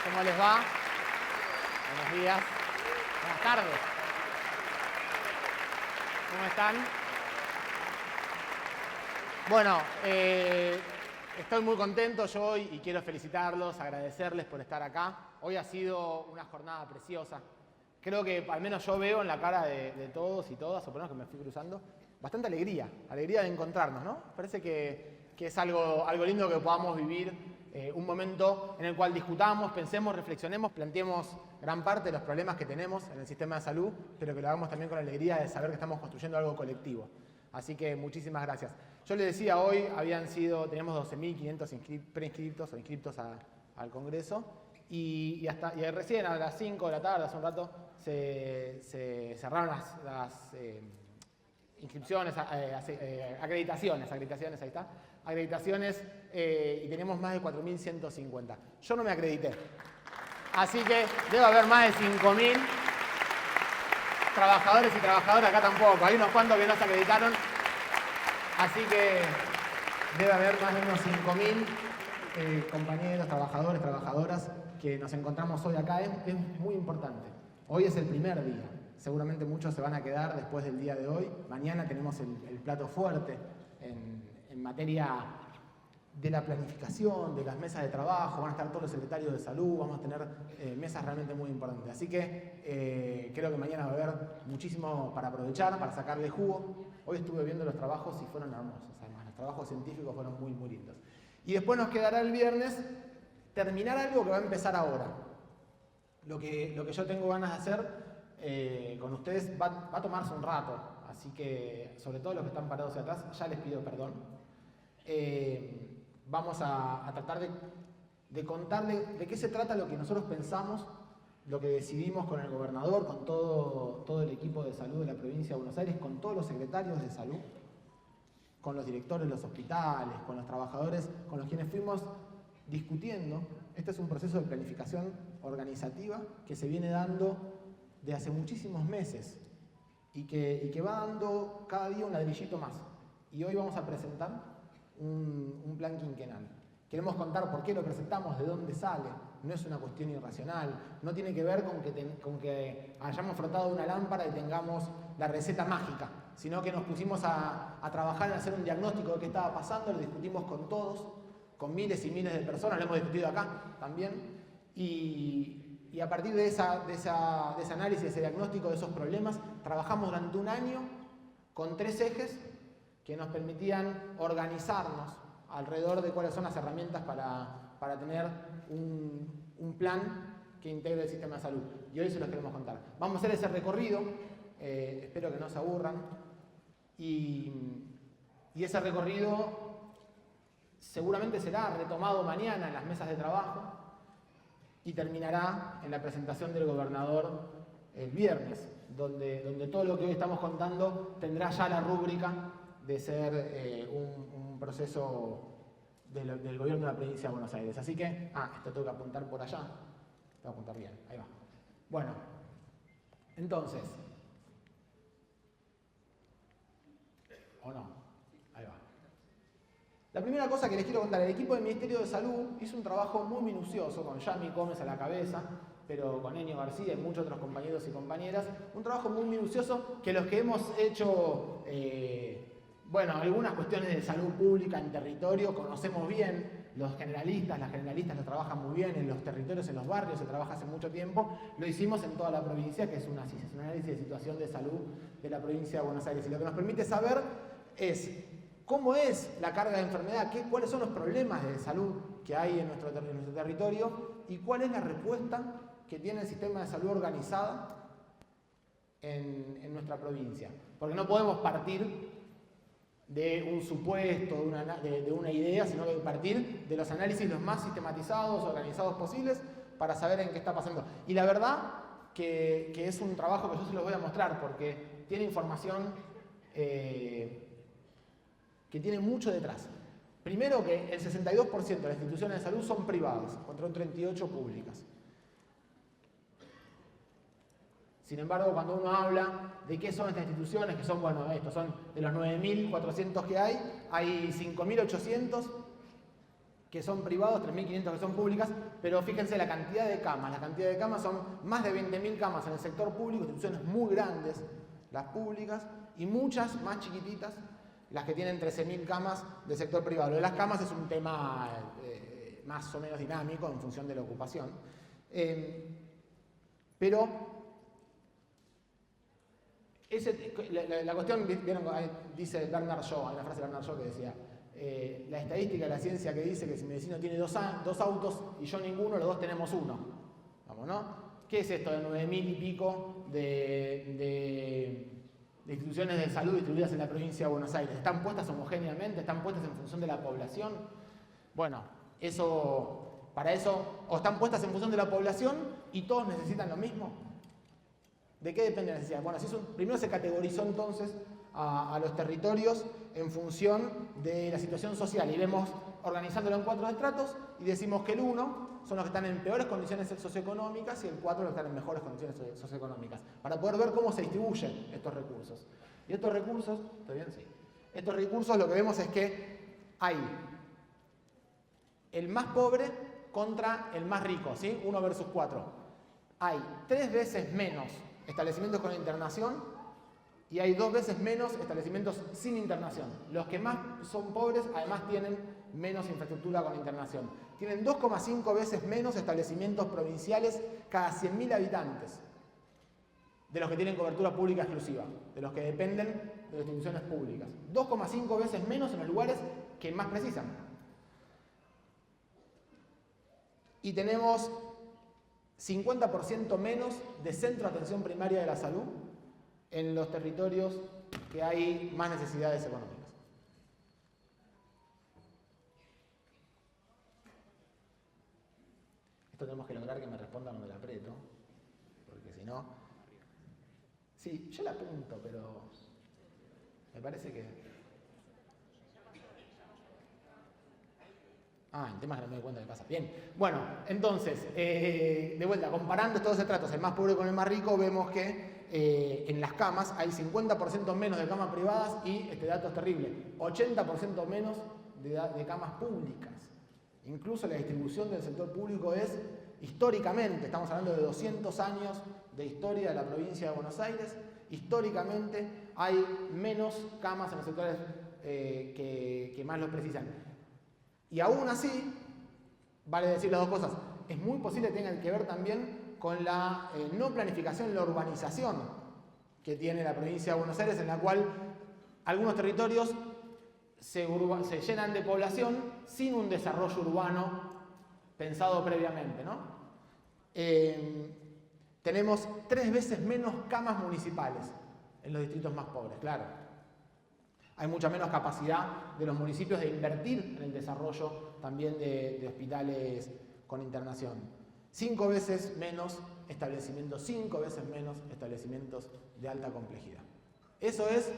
¿Cómo les va? Buenos días. Buenas tardes. ¿Cómo están? Bueno, estoy muy contento yo hoy y quiero felicitarlos, agradecerles por estar acá. Hoy ha sido una jornada preciosa. Creo que al menos yo veo en la cara de todos y todas, o por lo menos que me fui cruzando, bastante alegría de encontrarnos, ¿no? Parece que es algo lindo que podamos vivir un momento en el cual discutamos, pensemos, reflexionemos, planteemos gran parte de los problemas que tenemos en el sistema de salud, pero que lo hagamos también con la alegría de saber que estamos construyendo algo colectivo. Así que muchísimas gracias. Yo les decía, hoy teníamos 12.500 preinscriptos o inscriptos al Congreso y recién a las 5 de la tarde, hace un rato, se cerraron las inscripciones, acreditaciones, ahí está. Acreditaciones y tenemos más de 4.150. Yo no me acredité. Así que debe haber más de 5.000 trabajadores y trabajadoras, acá tampoco. Hay unos cuantos que no se acreditaron. Así que debe haber más de unos 5.000 compañeros, trabajadores, trabajadoras que nos encontramos hoy acá. Es muy importante. Hoy es el primer día. Seguramente muchos se van a quedar después del día de hoy. Mañana tenemos el plato fuerte en materia de la planificación, de las mesas de trabajo. Van a estar todos los secretarios de salud, vamos a tener mesas realmente muy importantes. Así que creo que mañana va a haber muchísimo para aprovechar, para sacarle jugo. Hoy estuve viendo los trabajos y fueron hermosos. Además, los trabajos científicos fueron muy, muy lindos. Y después nos quedará el viernes terminar algo que va a empezar ahora. Lo que yo tengo ganas de hacer con ustedes va a tomarse un rato. Así que, sobre todo los que están parados hacia atrás, ya les pido perdón. Vamos a tratar de contarle de qué se trata lo que nosotros pensamos, lo que decidimos con el gobernador, con todo el equipo de salud de la provincia de Buenos Aires, con todos los secretarios de salud, con los directores de los hospitales, con los trabajadores, con los quienes fuimos discutiendo. Este es un proceso de planificación organizativa que se viene dando de hace muchísimos meses y que va dando cada día un ladrillito más. Y hoy vamos a presentar un plan quinquenal. Queremos contar por qué lo presentamos, de dónde sale. No es una cuestión irracional. No tiene que ver con que hayamos frotado una lámpara y tengamos la receta mágica, sino que nos pusimos a trabajar en hacer un diagnóstico de qué estaba pasando, lo discutimos con todos, con miles y miles de personas, lo hemos discutido acá también, y a partir de ese análisis, de ese diagnóstico de esos problemas, trabajamos durante un año con 3 ejes que nos permitían organizarnos alrededor de cuáles son las herramientas para tener un plan que integre el sistema de salud. Y hoy se los queremos contar. Vamos a hacer ese recorrido, espero que no se aburran, y ese recorrido seguramente será retomado mañana en las mesas de trabajo y terminará en la presentación del gobernador el viernes, donde todo lo que hoy estamos contando tendrá ya la rúbrica de ser un proceso del gobierno de la provincia de Buenos Aires. Así que, esto tengo que apuntar por allá. Tengo que apuntar bien, ahí va. Bueno, entonces, ¿o no? Ahí va. La primera cosa que les quiero contar, el equipo del Ministerio de Salud hizo un trabajo muy minucioso, con Yami Gómez a la cabeza, pero con Enio García y muchos otros compañeros y compañeras, un trabajo muy minucioso que los que hemos hecho algunas cuestiones de salud pública en territorio conocemos bien. Los generalistas, las generalistas lo trabajan muy bien en los territorios, en los barrios, se trabaja hace mucho tiempo. Lo hicimos en toda la provincia, que es un análisis de situación de salud de la provincia de Buenos Aires. Y lo que nos permite saber es cómo es la carga de enfermedad, cuáles son los problemas de salud que hay en nuestro territorio y cuál es la respuesta que tiene el sistema de salud organizada en nuestra provincia. Porque no podemos partir de un supuesto, de una idea, sino que partir de los análisis los más sistematizados, organizados posibles, para saber en qué está pasando. Y la verdad que es un trabajo que yo se los voy a mostrar, porque tiene información que tiene mucho detrás. Primero que el 62% de las instituciones de salud son privadas, contra un 38% públicas. Sin embargo, cuando uno habla de qué son estas instituciones, que son, estos son de los 9.400 que hay 5.800 que son privados, 3.500 que son públicas, pero fíjense la cantidad de camas. La cantidad de camas son más de 20.000 camas en el sector público, instituciones muy grandes, las públicas, y muchas más chiquititas, las que tienen 13.000 camas del sector privado. Lo de las camas es un tema más o menos dinámico en función de la ocupación. Pero la cuestión, ¿vieron? Dice Bernard Shaw, hay una frase de Bernard Shaw que decía: la estadística de la ciencia que dice que si mi vecino tiene dos autos y yo ninguno, los dos tenemos uno. Vamos, ¿no? ¿Qué es esto de 9.000 y pico de instituciones de salud distribuidas en la provincia de Buenos Aires? ¿Están puestas homogéneamente? ¿Están puestas en función de la población? Bueno, para eso, o están puestas en función de la población y todos necesitan lo mismo. ¿De qué depende la necesidad? Bueno, primero se categorizó entonces a los territorios en función de la situación social y vemos organizándolo en 4 estratos y decimos que el 1 son los que están en peores condiciones socioeconómicas y el 4 los que están en mejores condiciones socioeconómicas, para poder ver cómo se distribuyen estos recursos. Y estos recursos, ¿está bien? Sí. Estos recursos lo que vemos es que hay el más pobre contra el más rico, ¿sí? 1 versus 4. Hay 3 veces menos establecimientos con internación y hay 2 veces menos establecimientos sin internación. Los que más son pobres además tienen menos infraestructura con internación. Tienen 2,5 veces menos establecimientos provinciales cada 100.000 habitantes de los que tienen cobertura pública exclusiva, de los que dependen de las instituciones públicas. 2,5 veces menos en los lugares que más precisan. Y tenemos 50% menos de centro de atención primaria de la salud en los territorios que hay más necesidades económicas. Esto tenemos que lograr que me respondan cuando la aprieto, porque si no... Sí, yo la apunto, pero me parece que... el tema es que no me doy cuenta de qué pasa. Bien, bueno, entonces, de vuelta, comparando estos dos estratos, el más pobre con el más rico, vemos que en las camas hay 50% menos de camas privadas y, este dato es terrible, 80% menos de camas públicas. Incluso la distribución del sector público es, históricamente, estamos hablando de 200 años de historia de la provincia de Buenos Aires, históricamente hay menos camas en los sectores que más lo precisan. Y aún así, vale decir las dos cosas, es muy posible que tengan que ver también con la no planificación, la urbanización que tiene la provincia de Buenos Aires, en la cual algunos territorios se llenan de población sin un desarrollo urbano pensado previamente, ¿no? Tenemos 3 veces menos camas municipales en los distritos más pobres, claro. Hay mucha menos capacidad de los municipios de invertir en el desarrollo también de hospitales con internación. 5 veces menos establecimientos, 5 veces menos establecimientos de alta complejidad. Eso es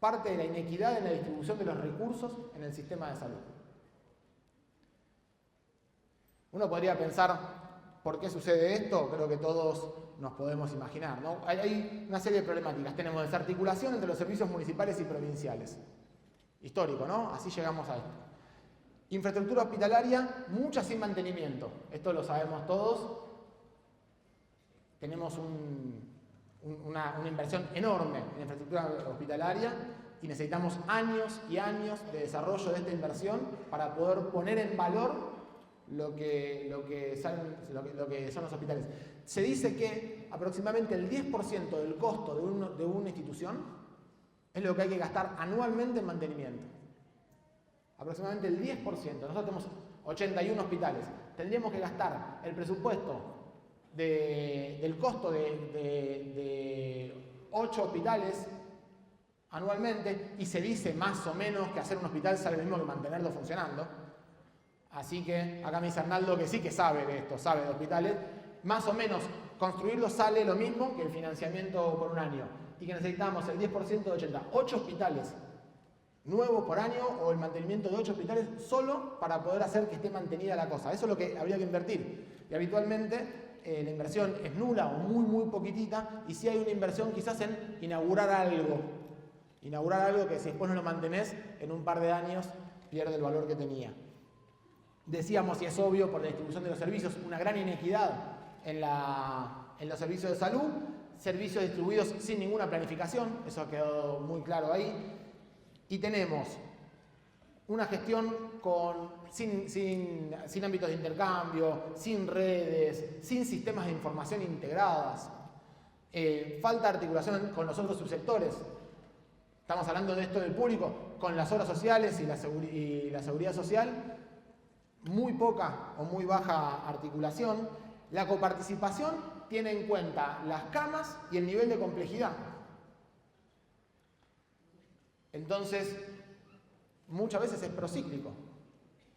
parte de la inequidad en la distribución de los recursos en el sistema de salud. Uno podría pensar, ¿por qué sucede esto? Creo que todos nos podemos imaginar, ¿no? Hay una serie de problemáticas. Tenemos desarticulación entre los servicios municipales y provinciales. Histórico, ¿no? Así llegamos a esto. Infraestructura hospitalaria, mucha sin mantenimiento. Esto lo sabemos todos. Tenemos una inversión enorme en infraestructura hospitalaria y necesitamos años y años de desarrollo de esta inversión para poder poner en valor lo que son los hospitales. Se dice que aproximadamente el 10% del costo de una institución es lo que hay que gastar anualmente en mantenimiento. Aproximadamente el 10%. Nosotros tenemos 81 hospitales. Tendríamos que gastar el presupuesto del costo de 8 hospitales anualmente, y se dice más o menos que hacer un hospital sale lo mismo que mantenerlo funcionando. Así que acá me dice Arnaldo que sí que sabe de esto, sabe de hospitales. Más o menos construirlo sale lo mismo que el financiamiento por un año. Y que necesitamos el 10% de 80. 8 hospitales nuevos por año o el mantenimiento de 8 hospitales solo para poder hacer que esté mantenida la cosa. Eso es lo que habría que invertir. Y habitualmente la inversión es nula o muy, muy poquitita. Y sí hay una inversión quizás en inaugurar algo. Inaugurar algo que si después no lo mantenés, en un par de años pierde el valor que tenía. Decíamos, y es obvio por la distribución de los servicios, una gran inequidad en los servicios de salud, servicios distribuidos sin ninguna planificación, eso ha quedado muy claro ahí, y tenemos una gestión sin ámbitos de intercambio, sin redes, sin sistemas de información integradas, falta de articulación con los otros subsectores. Estamos hablando de esto del público, con las obras sociales y la seguridad social, muy poca o muy baja articulación. La coparticipación tiene en cuenta las camas y el nivel de complejidad. Entonces, muchas veces es procíclico.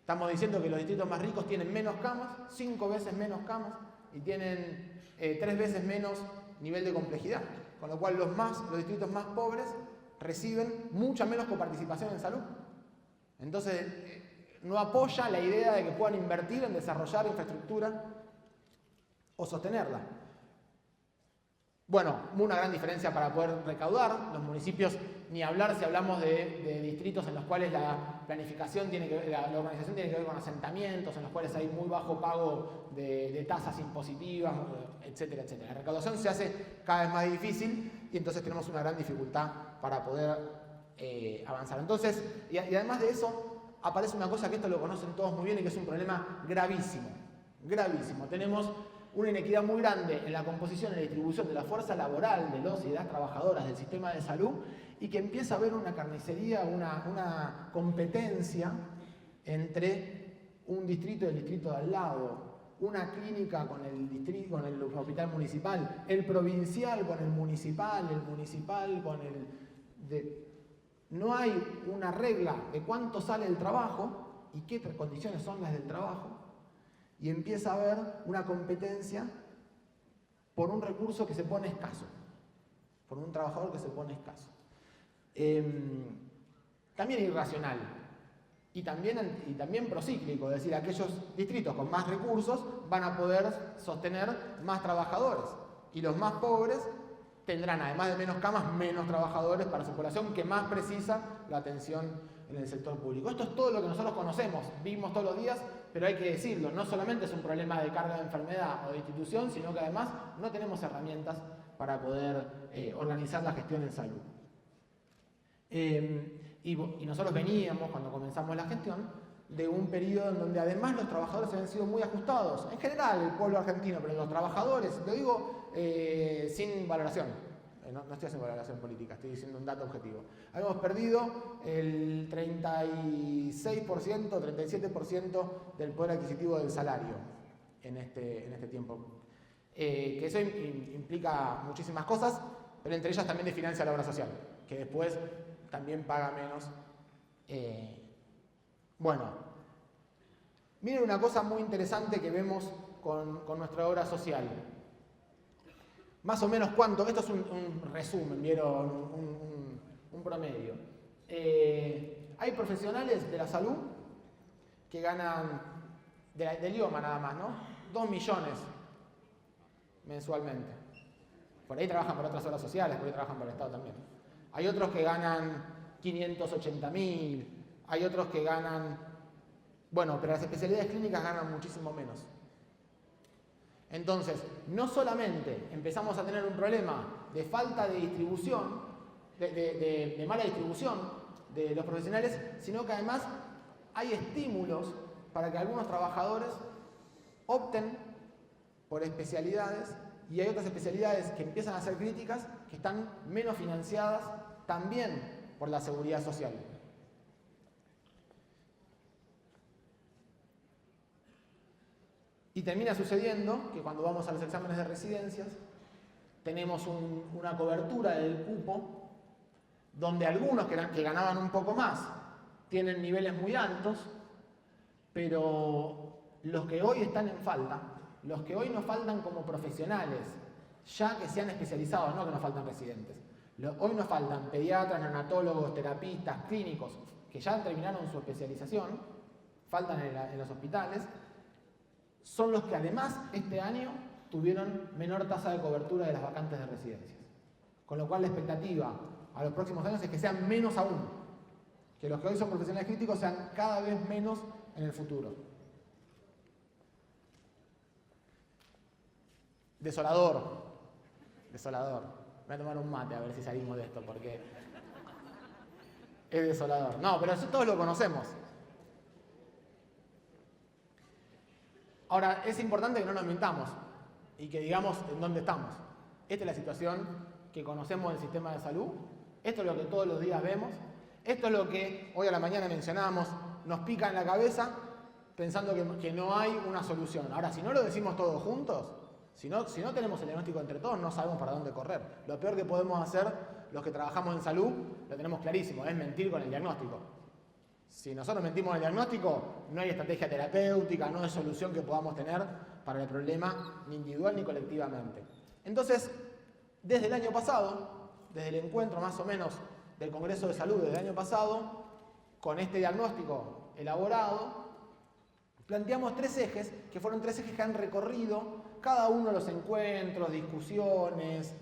Estamos diciendo que los distritos más ricos tienen menos camas, 5 veces menos camas, y tienen 3 veces menos nivel de complejidad. Con lo cual los distritos más pobres reciben mucha menos coparticipación en salud. Entonces, no apoya la idea de que puedan invertir en desarrollar infraestructura o sostenerla. Bueno, una gran diferencia para poder recaudar. Los municipios, ni hablar si hablamos de distritos en los cuales la planificación la organización tiene que ver con asentamientos, en los cuales hay muy bajo pago de tasas impositivas, etcétera, etcétera. La recaudación se hace cada vez más difícil y entonces tenemos una gran dificultad para poder avanzar. Entonces, y además de eso, aparece una cosa que esto lo conocen todos muy bien y que es un problema gravísimo. Gravísimo. Tenemos una inequidad muy grande en la composición y la distribución de la fuerza laboral de los y de las trabajadoras del sistema de salud y que empieza a haber una carnicería, una competencia entre un distrito y el distrito de al lado, una clínica con el hospital municipal, el provincial con el municipal con el... No hay una regla de cuánto sale el trabajo y qué condiciones son las del trabajo, y empieza a haber una competencia por un recurso que se pone escaso, por un trabajador que se pone escaso. También irracional y también procíclico, es decir, aquellos distritos con más recursos van a poder sostener más trabajadores y los más pobres tendrán, además de menos camas, menos trabajadores para su población que más precisa la atención en el sector público. Esto es todo lo que nosotros conocemos, vivimos todos los días, pero hay que decirlo, no solamente es un problema de carga de enfermedad o de institución, sino que además no tenemos herramientas para poder organizar la gestión en salud. Y nosotros veníamos, cuando comenzamos la gestión, de un periodo en donde además los trabajadores habían sido muy ajustados, en general el pueblo argentino, pero los trabajadores, lo digo sin valoración, no estoy haciendo valoración política, estoy diciendo un dato objetivo. Habíamos perdido el 36%, 37% del poder adquisitivo del salario en este tiempo. Que eso implica muchísimas cosas, pero entre ellas también desfinancia la obra social, que después también paga menos. Bueno, miren una cosa muy interesante que vemos con nuestra obra social. Más o menos cuánto, esto es un resumen, vieron, un promedio. Hay profesionales de la salud que ganan, del IOMA nada más, ¿no? 2 millones mensualmente. Por ahí trabajan por otras obras sociales, por ahí trabajan por el Estado también. Hay otros que ganan 580.000, hay otros que ganan... Bueno, pero las especialidades clínicas ganan muchísimo menos. Entonces, no solamente empezamos a tener un problema de falta de distribución, de mala distribución de los profesionales, sino que además hay estímulos para que algunos trabajadores opten por especialidades y hay otras especialidades que empiezan a ser críticas que están menos financiadas también por la seguridad social. Y termina sucediendo que cuando vamos a los exámenes de residencias tenemos una cobertura del cupo donde algunos que ganaban un poco más tienen niveles muy altos, pero los que hoy están en falta, los que hoy nos faltan como profesionales, ya que se han especializado, no que nos faltan residentes, hoy nos faltan pediatras, neonatólogos, terapistas, clínicos, que ya terminaron su especialización, faltan en los hospitales, son los que además este año tuvieron menor tasa de cobertura de las vacantes de residencias. Con lo cual la expectativa a los próximos años es que sean menos aún, que los que hoy son profesionales críticos sean cada vez menos en el futuro. Desolador. Desolador. Voy a tomar un mate a ver si salimos de esto, porque es desolador. No, pero eso todos lo conocemos. Ahora, es importante que no nos mintamos y que digamos en dónde estamos. Esta es la situación que conocemos del sistema de salud. Esto es lo que todos los días vemos. Esto es lo que hoy a la mañana mencionábamos, nos pica en la cabeza pensando que no hay una solución. Ahora, si no lo decimos todos juntos, si no tenemos el diagnóstico entre todos, no sabemos para dónde correr. Lo peor que podemos hacer los que trabajamos en salud, lo tenemos clarísimo, es mentir con el diagnóstico. Si nosotros mentimos en el diagnóstico, no hay estrategia terapéutica, no hay solución que podamos tener para el problema, ni individual ni colectivamente. Entonces, desde el año pasado, desde el encuentro más o menos del Congreso de Salud del año pasado, con este diagnóstico elaborado, planteamos 3 ejes, que fueron 3 ejes que han recorrido cada uno de los encuentros, discusiones,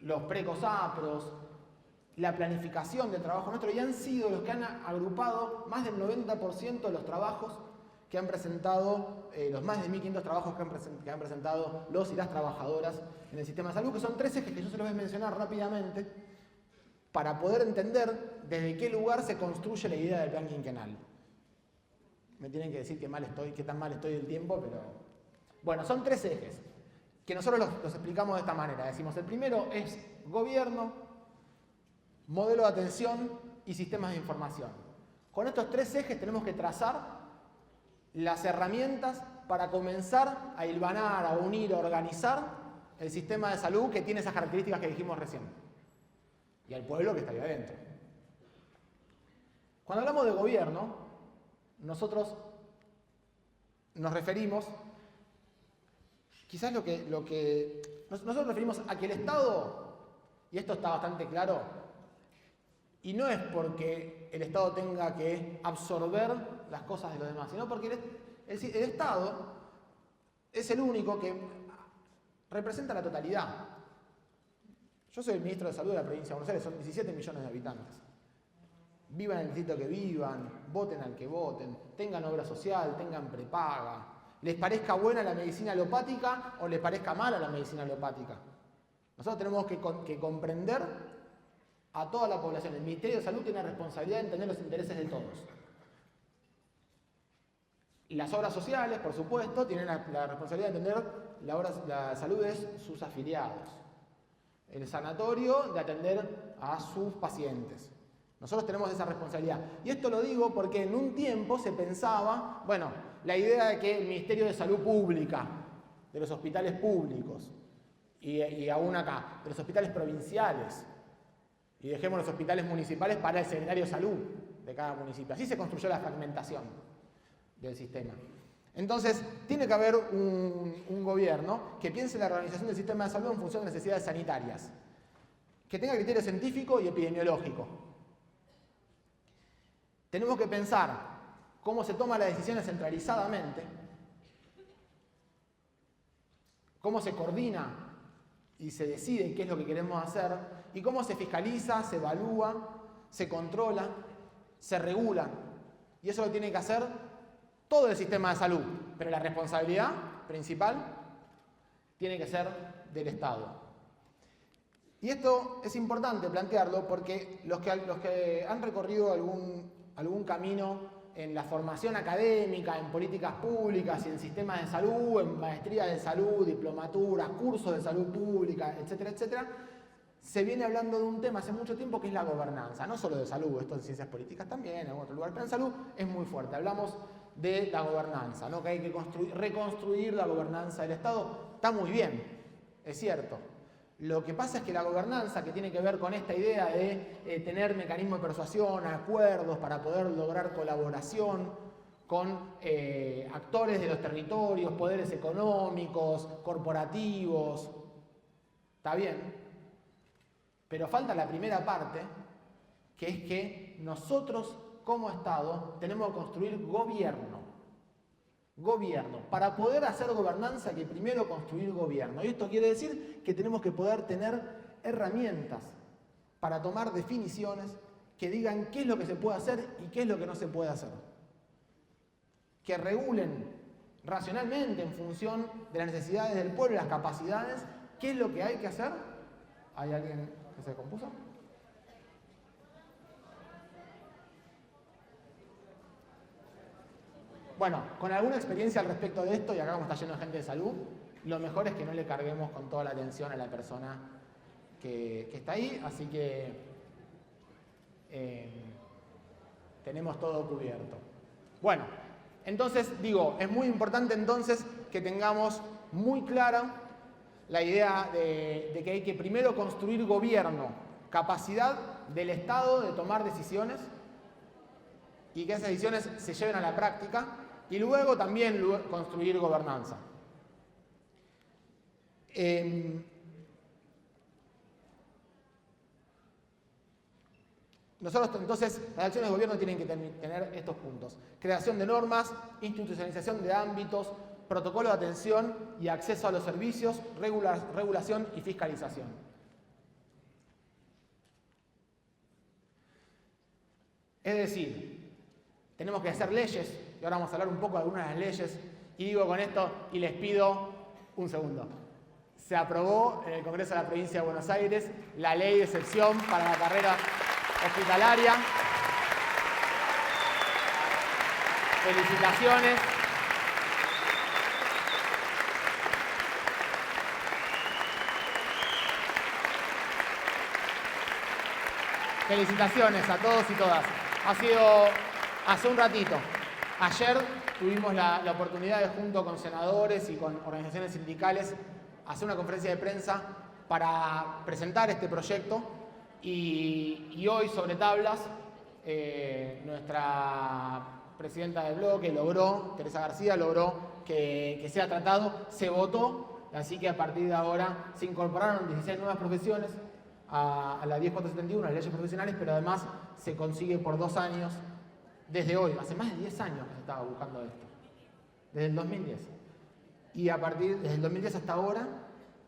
los precosapros, la planificación del trabajo nuestro, y han sido los que han agrupado más del 90% de los trabajos que han presentado, los más de 1.500 trabajos que han presentado los y las trabajadoras en el sistema de salud, que son 3 ejes que yo se los voy a mencionar rápidamente para poder entender desde qué lugar se construye la idea del plan quinquenal. Me tienen que decir qué tan mal estoy del tiempo, pero... Bueno, son 3 ejes que nosotros los explicamos de esta manera. Decimos, el primero es gobierno, modelo de atención y sistemas de información. Con estos 3 ejes tenemos que trazar las herramientas para comenzar a hilvanar, a unir, a organizar el sistema de salud que tiene esas características que dijimos recién. Y al pueblo que está ahí adentro. Cuando hablamos de gobierno, nosotros nos referimos, quizás nosotros nos referimos a que el Estado, y esto está bastante claro, y no es porque el Estado tenga que absorber las cosas de los demás, sino porque el Estado es el único que representa la totalidad. Yo soy el ministro de Salud de la provincia de Buenos Aires, son 17 millones de habitantes. Vivan en el distrito que vivan, voten al que voten, tengan obra social, tengan prepaga, les parezca buena la medicina alopática o les parezca mala la medicina alopática. Nosotros tenemos que comprender a toda la población. El Ministerio de Salud tiene la responsabilidad de entender los intereses de todos. Las obras sociales, por supuesto, tienen la responsabilidad de entender la salud de sus afiliados. El sanatorio de atender a sus pacientes. Nosotros tenemos esa responsabilidad. Y esto lo digo porque en un tiempo se pensaba, bueno, la idea de que el Ministerio de Salud Pública, de los hospitales públicos, y aún acá, de los hospitales provinciales, y dejemos los hospitales municipales para el secretario de salud de cada municipio. Así se construyó la fragmentación del sistema. Entonces, tiene que haber un gobierno que piense en la organización del sistema de salud en función de necesidades sanitarias, que tenga criterio científico y epidemiológico. Tenemos que pensar cómo se toman las decisiones centralizadamente, cómo se coordina y se decide qué es lo que queremos hacer, y cómo se fiscaliza, se evalúa, se controla, se regula. Y eso lo tiene que hacer todo el sistema de salud, pero la responsabilidad principal tiene que ser del Estado. Y esto es importante plantearlo porque los que han recorrido algún camino en la formación académica, en políticas públicas y en sistemas de salud, en maestría de salud, diplomaturas, cursos de salud pública, etcétera, etcétera, se viene hablando de un tema hace mucho tiempo que es la gobernanza, no solo de salud, esto en ciencias políticas también, en otro lugar, pero en salud es muy fuerte. Hablamos de la gobernanza, ¿no? Que hay que reconstruir la gobernanza del Estado. Está muy bien, es cierto. Lo que pasa es que la gobernanza, que tiene que ver con esta idea de tener mecanismos de persuasión, acuerdos para poder lograr colaboración con actores de los territorios, poderes económicos, corporativos, está bien, pero falta la primera parte, que es que nosotros como Estado tenemos que construir gobierno. Para poder hacer gobernanza hay que primero construir gobierno. Y esto quiere decir que tenemos que poder tener herramientas para tomar definiciones que digan qué es lo que se puede hacer y qué es lo que no se puede hacer. Que regulen racionalmente, en función de las necesidades del pueblo y las capacidades, qué es lo que hay que hacer. ¿Hay alguien que se compuso? Bueno, con alguna experiencia al respecto de esto, y acá como está lleno de gente de salud, lo mejor es que no le carguemos con toda la atención a la persona que está ahí, así que tenemos todo cubierto. Bueno, entonces digo, es muy importante entonces que tengamos muy clara la idea de que hay que primero construir gobierno, capacidad del Estado de tomar decisiones y que esas decisiones se lleven a la práctica, y luego también construir gobernanza. Nosotros entonces, las acciones de gobierno tienen que tener estos puntos: creación de normas, institucionalización de ámbitos, protocolo de atención y acceso a los servicios, regulación y fiscalización. Es decir, tenemos que hacer leyes, y ahora vamos a hablar un poco de algunas de las leyes, y digo con esto, y les pido un segundo. Se aprobó en el Congreso de la Provincia de Buenos Aires la ley de excepción para la carrera hospitalaria. Felicitaciones. Felicitaciones a todos y todas. Ha sido hace un ratito. Ayer tuvimos la oportunidad de, junto con senadores y con organizaciones sindicales, hacer una conferencia de prensa para presentar este proyecto, y hoy sobre tablas nuestra presidenta del bloque logró, Teresa García, logró que sea tratado, se votó, así que a partir de ahora se incorporaron 16 nuevas profesiones a la 10471, a las leyes profesionales, pero además se consigue por 2 años, desde hoy, hace más de 10 años que se estaba buscando esto, desde el 2010. Y desde el 2010 hasta ahora,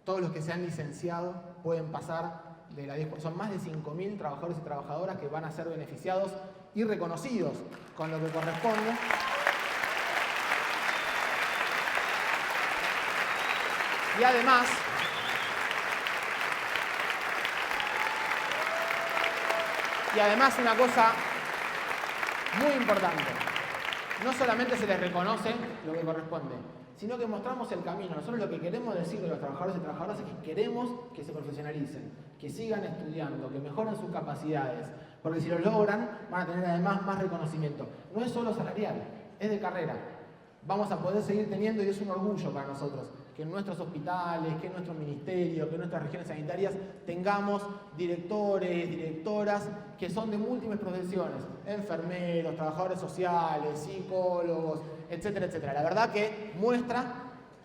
todos los que se han licenciado pueden pasar de la 10%. Son más de 5.000 trabajadores y trabajadoras que van a ser beneficiados y reconocidos con lo que corresponde. Y además una cosa muy importante, no solamente se les reconoce lo que corresponde, sino que mostramos el camino. Nosotros lo que queremos decirle a los trabajadores y trabajadoras es que queremos que se profesionalicen, que sigan estudiando, que mejoren sus capacidades, porque si lo logran van a tener además más reconocimiento. No es solo salarial, es de carrera. Vamos a poder seguir teniendo, y es un orgullo para nosotros, que en nuestros hospitales, que en nuestro ministerio, que en nuestras regiones sanitarias tengamos directores, directoras que son de múltiples profesiones: enfermeros, trabajadores sociales, psicólogos, etcétera, etcétera. La verdad que muestra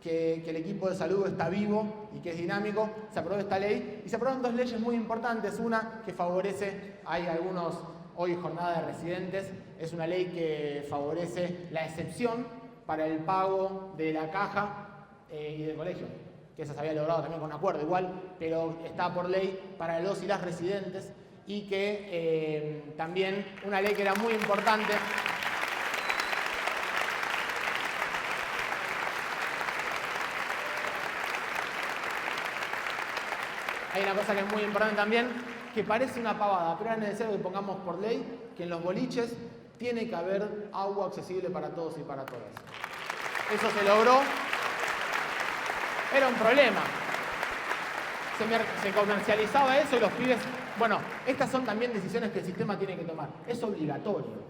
que el equipo de salud está vivo y que es dinámico. Se aprobó esta ley y se aprobaron 2 leyes muy importantes. Una que favorece, hay algunos, hoy jornada de residentes, es una ley que favorece la excepción para el pago de la caja y del colegio, que eso se había logrado también con un acuerdo igual, pero está por ley para los y las residentes, y que también una ley que era muy importante. Hay una cosa que es muy importante también, que parece una pavada, pero es necesario que pongamos por ley que en los boliches tiene que haber agua accesible para todos y para todas. Eso se logró. Era un problema. Se comercializaba eso y los pibes... Bueno, estas son también decisiones que el sistema tiene que tomar. Es obligatorio.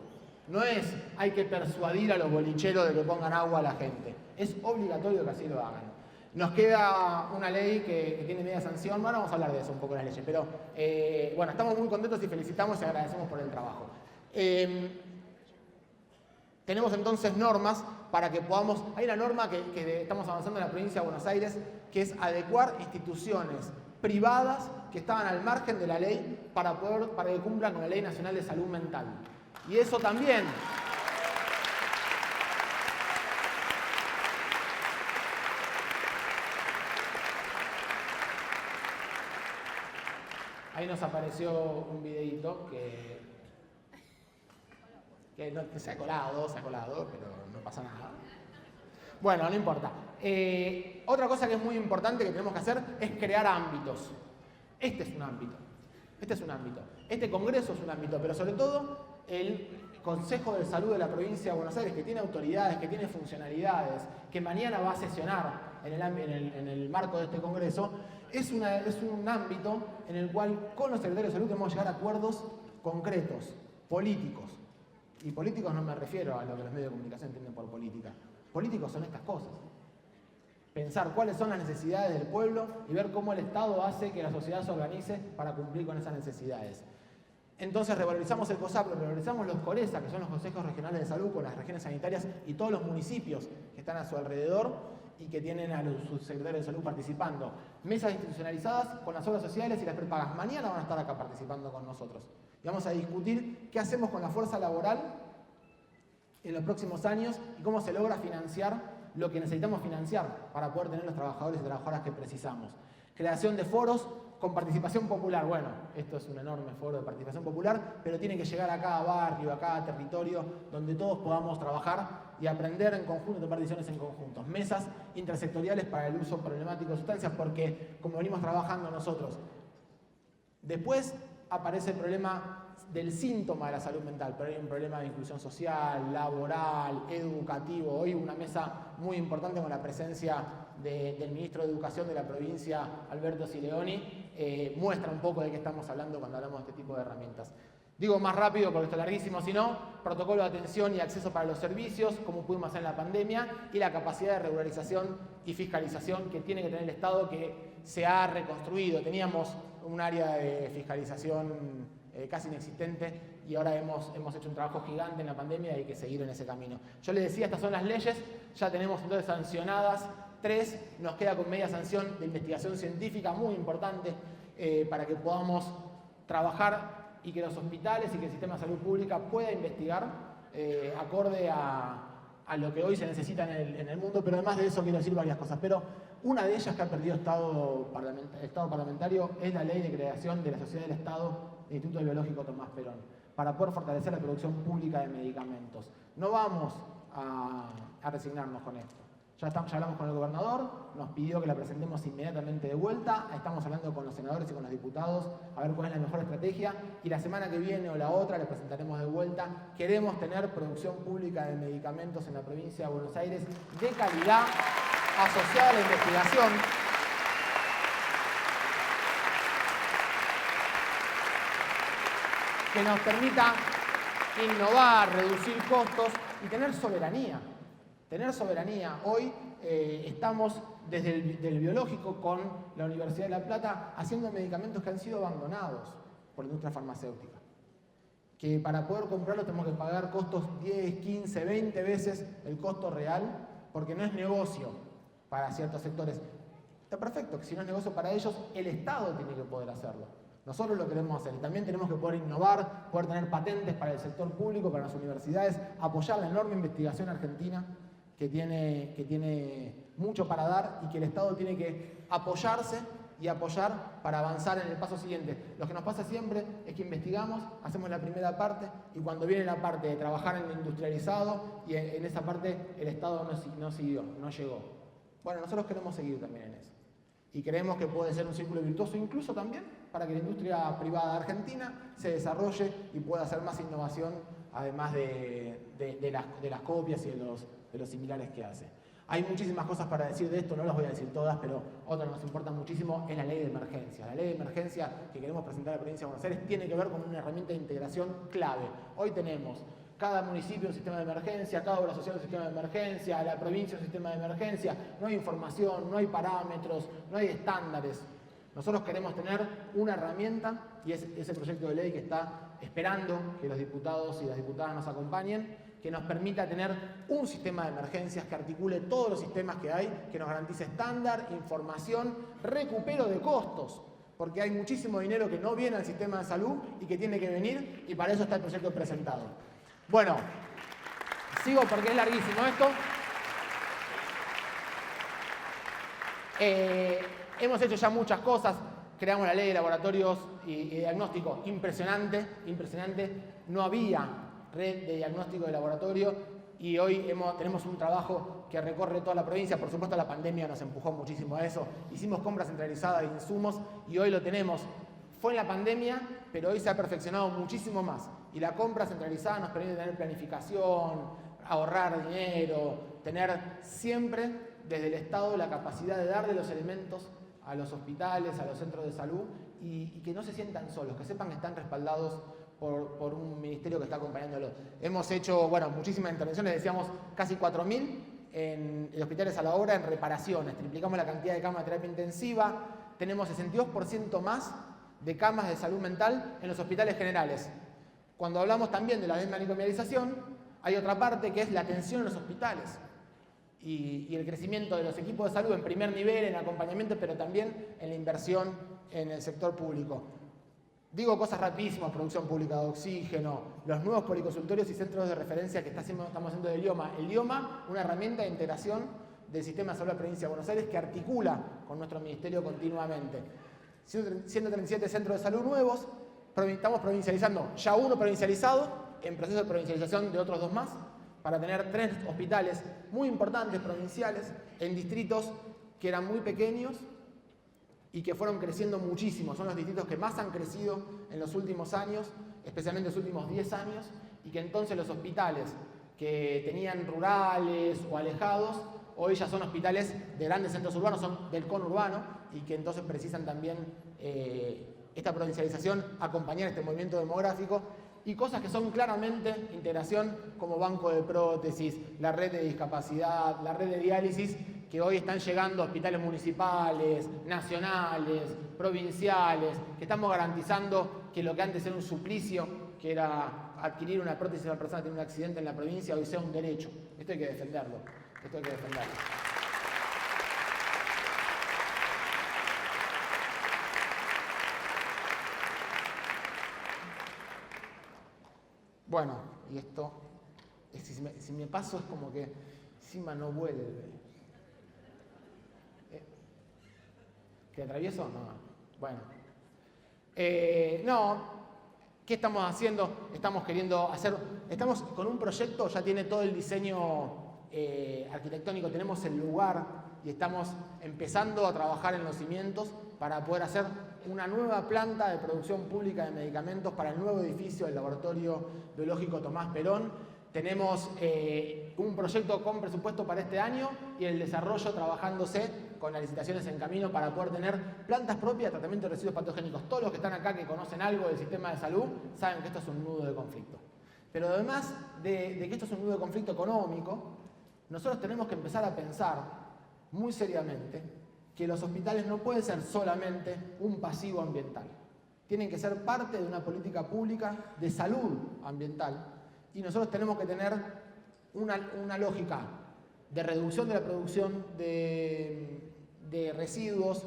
No es hay que persuadir a los bolicheros de que pongan agua a la gente. Es obligatorio que así lo hagan. Nos queda una ley que tiene media sanción. Ahora vamos a hablar de eso un poco en las leyes. Pero bueno, estamos muy contentos y felicitamos y agradecemos por el trabajo. Tenemos entonces normas para que podamos... Hay una norma que estamos avanzando en la provincia de Buenos Aires, que es adecuar instituciones privadas que estaban al margen de la ley para que cumplan con la Ley Nacional de Salud Mental. Y eso también... Ahí nos apareció un videíto que se ha colado, pero no pasa nada. Bueno, no importa. Otra cosa que es muy importante que tenemos que hacer es crear ámbitos. Este es un ámbito. Este congreso es un ámbito, pero sobre todo el Consejo de Salud de la Provincia de Buenos Aires, que tiene autoridades, que tiene funcionalidades, que mañana va a sesionar en el marco de este congreso, es un ámbito en el cual con los secretarios de salud debemos llegar a acuerdos concretos, políticos. Y políticos no me refiero a lo que los medios de comunicación entienden por política. Políticos son estas cosas. Pensar cuáles son las necesidades del pueblo y ver cómo el Estado hace que la sociedad se organice para cumplir con esas necesidades. Entonces revalorizamos el COSAPRO, revalorizamos los CORESA, que son los consejos regionales de salud con las regiones sanitarias y todos los municipios que están a su alrededor y que tienen a los subsecretarios de salud participando. Mesas institucionalizadas con las obras sociales y las prepagas. Mañana van a estar acá participando con nosotros. Y vamos a discutir qué hacemos con la fuerza laboral en los próximos años y cómo se logra financiar lo que necesitamos financiar para poder tener los trabajadores y trabajadoras que precisamos. Creación de foros con participación popular. Bueno, esto es un enorme foro de participación popular, pero tiene que llegar a cada barrio, a cada territorio, donde todos podamos trabajar y aprender en conjunto, tomar decisiones en conjuntos. Mesas intersectoriales para el uso problemático de sustancias, porque como venimos trabajando nosotros, después aparece el problema del síntoma de la salud mental, pero hay un problema de inclusión social, laboral, educativo. Hoy una mesa muy importante con la presencia del ministro de Educación de la provincia, Alberto Sileoni, muestra un poco de qué estamos hablando cuando hablamos de este tipo de herramientas. Digo más rápido porque esto es larguísimo, si no, protocolo de atención y acceso para los servicios, como pudimos hacer en la pandemia, y la capacidad de regularización y fiscalización que tiene que tener el Estado, que se ha reconstruido. Teníamos un área de fiscalización casi inexistente y ahora hemos hecho un trabajo gigante en la pandemia y hay que seguir en ese camino. Yo les decía, estas son las leyes, ya tenemos entonces sancionadas 3, nos queda con media sanción de investigación científica muy importante para que podamos trabajar y que los hospitales y que el sistema de salud pública pueda investigar acorde a lo que hoy se necesita en el mundo, pero además de eso quiero decir varias cosas. Pero una de ellas que ha perdido Estado parlamentario es la ley de creación de la Sociedad del Estado del Instituto Biológico Tomás Perón, para poder fortalecer la producción pública de medicamentos. No vamos a resignarnos con esto. Ya hablamos con el gobernador, nos pidió que la presentemos inmediatamente de vuelta, estamos hablando con los senadores y con los diputados a ver cuál es la mejor estrategia y la semana que viene o la otra le presentaremos de vuelta. Queremos tener producción pública de medicamentos en la provincia de Buenos Aires de calidad, asociada a la investigación. Que nos permita innovar, reducir costos y tener soberanía. Hoy estamos desde el biológico con la Universidad de La Plata haciendo medicamentos que han sido abandonados por la industria farmacéutica. Que para poder comprarlos tenemos que pagar costos 10, 15, 20 veces el costo real porque no es negocio para ciertos sectores. Está perfecto, que si no es negocio para ellos, el Estado tiene que poder hacerlo. Nosotros lo queremos hacer y también tenemos que poder innovar, poder tener patentes para el sector público, para las universidades, apoyar la enorme investigación argentina que tiene mucho para dar y que el Estado tiene que apoyarse y apoyar para avanzar en el paso siguiente. Lo que nos pasa siempre es que investigamos, hacemos la primera parte y cuando viene la parte de trabajar en lo industrializado y en esa parte el Estado no siguió, no llegó. Bueno, nosotros queremos seguir también en eso. Y creemos que puede ser un círculo virtuoso incluso también para que la industria privada argentina se desarrolle y pueda hacer más innovación, además de las copias y de los similares que hace. Hay muchísimas cosas para decir de esto, no las voy a decir todas, pero otra que nos importa muchísimo es la ley de emergencia. La ley de emergencia que queremos presentar a la provincia de Buenos Aires tiene que ver con una herramienta de integración clave. Hoy tenemos cada municipio un sistema de emergencia, cada obra social un sistema de emergencia, la provincia un sistema de emergencia, no hay información, no hay parámetros, no hay estándares. Nosotros queremos tener una herramienta y es ese proyecto de ley que está esperando que los diputados y las diputadas nos acompañen, que nos permita tener un sistema de emergencias que articule todos los sistemas que hay, que nos garantice estándar, información, recupero de costos, porque hay muchísimo dinero que no viene al sistema de salud y que tiene que venir y para eso está el proyecto presentado. Bueno, sigo porque es larguísimo esto. Hemos hecho ya muchas cosas, creamos la ley de laboratorios y diagnóstico, impresionante. No había red de diagnóstico de laboratorio y hoy tenemos un trabajo que recorre toda la provincia. Por supuesto, la pandemia nos empujó muchísimo a eso. Hicimos compra centralizada de insumos y hoy lo tenemos. Fue en la pandemia, pero hoy se ha perfeccionado muchísimo más. Y la compra centralizada nos permite tener planificación, ahorrar dinero, tener siempre desde el Estado la capacidad de darle los elementos a los hospitales, a los centros de salud y que no se sientan solos, que sepan que están respaldados por un ministerio que está acompañándolo. Hemos hecho, muchísimas intervenciones, decíamos casi 4.000 en hospitales a la hora en reparaciones, triplicamos la cantidad de camas de terapia intensiva, tenemos 62% más de camas de salud mental en los hospitales generales. Cuando hablamos también de la desmanicomialización, hay otra parte que es la atención en los hospitales y el crecimiento de los equipos de salud en primer nivel, en acompañamiento, pero también en la inversión en el sector público. Digo cosas rapidísimas: producción pública de oxígeno, los nuevos policonsultorios y centros de referencia que estamos haciendo del IOMA. El IOMA, una herramienta de integración del sistema de salud de la provincia de Buenos Aires que articula con nuestro ministerio continuamente. 137 centros de salud nuevos, estamos provincializando, ya uno provincializado, en proceso de provincialización de otros 2 más, para tener 3 hospitales muy importantes provinciales en distritos que eran muy pequeños y que fueron creciendo muchísimo. Son los distritos que más han crecido en los últimos años, especialmente en los últimos 10 años, y que entonces los hospitales que tenían rurales o alejados, hoy ya son hospitales de grandes centros urbanos, son del conurbano, y que entonces precisan también esta provincialización, acompañar este movimiento demográfico, y cosas que son claramente integración, como banco de prótesis, la red de discapacidad, la red de diálisis, que hoy están llegando a hospitales municipales, nacionales, provinciales, que estamos garantizando que lo que antes era un suplicio, que era adquirir una prótesis a una persona que tiene un accidente en la provincia, hoy sea un derecho. Esto hay que defenderlo. Esto hay que defenderlo. Bueno, y esto, si me paso es como que encima no vuelve. ¿Te atravieso? No. Bueno. ¿Qué estamos haciendo? Estamos con un proyecto, ya tiene todo el diseño arquitectónico, tenemos el lugar y estamos empezando a trabajar en los cimientos para poder hacer una nueva planta de producción pública de medicamentos para el nuevo edificio del Laboratorio Biológico Tomás Perón. Tenemos un proyecto con presupuesto para este año y el desarrollo trabajándose con las licitaciones en camino para poder tener plantas propias de tratamiento de residuos patogénicos. Todos los que están acá que conocen algo del sistema de salud saben que esto es un nudo de conflicto. Pero además de que esto es un nudo de conflicto económico, nosotros tenemos que empezar a pensar muy seriamente que los hospitales no pueden ser solamente un pasivo ambiental. Tienen que ser parte de una política pública de salud ambiental y nosotros tenemos que tener una lógica de reducción de la producción de residuos,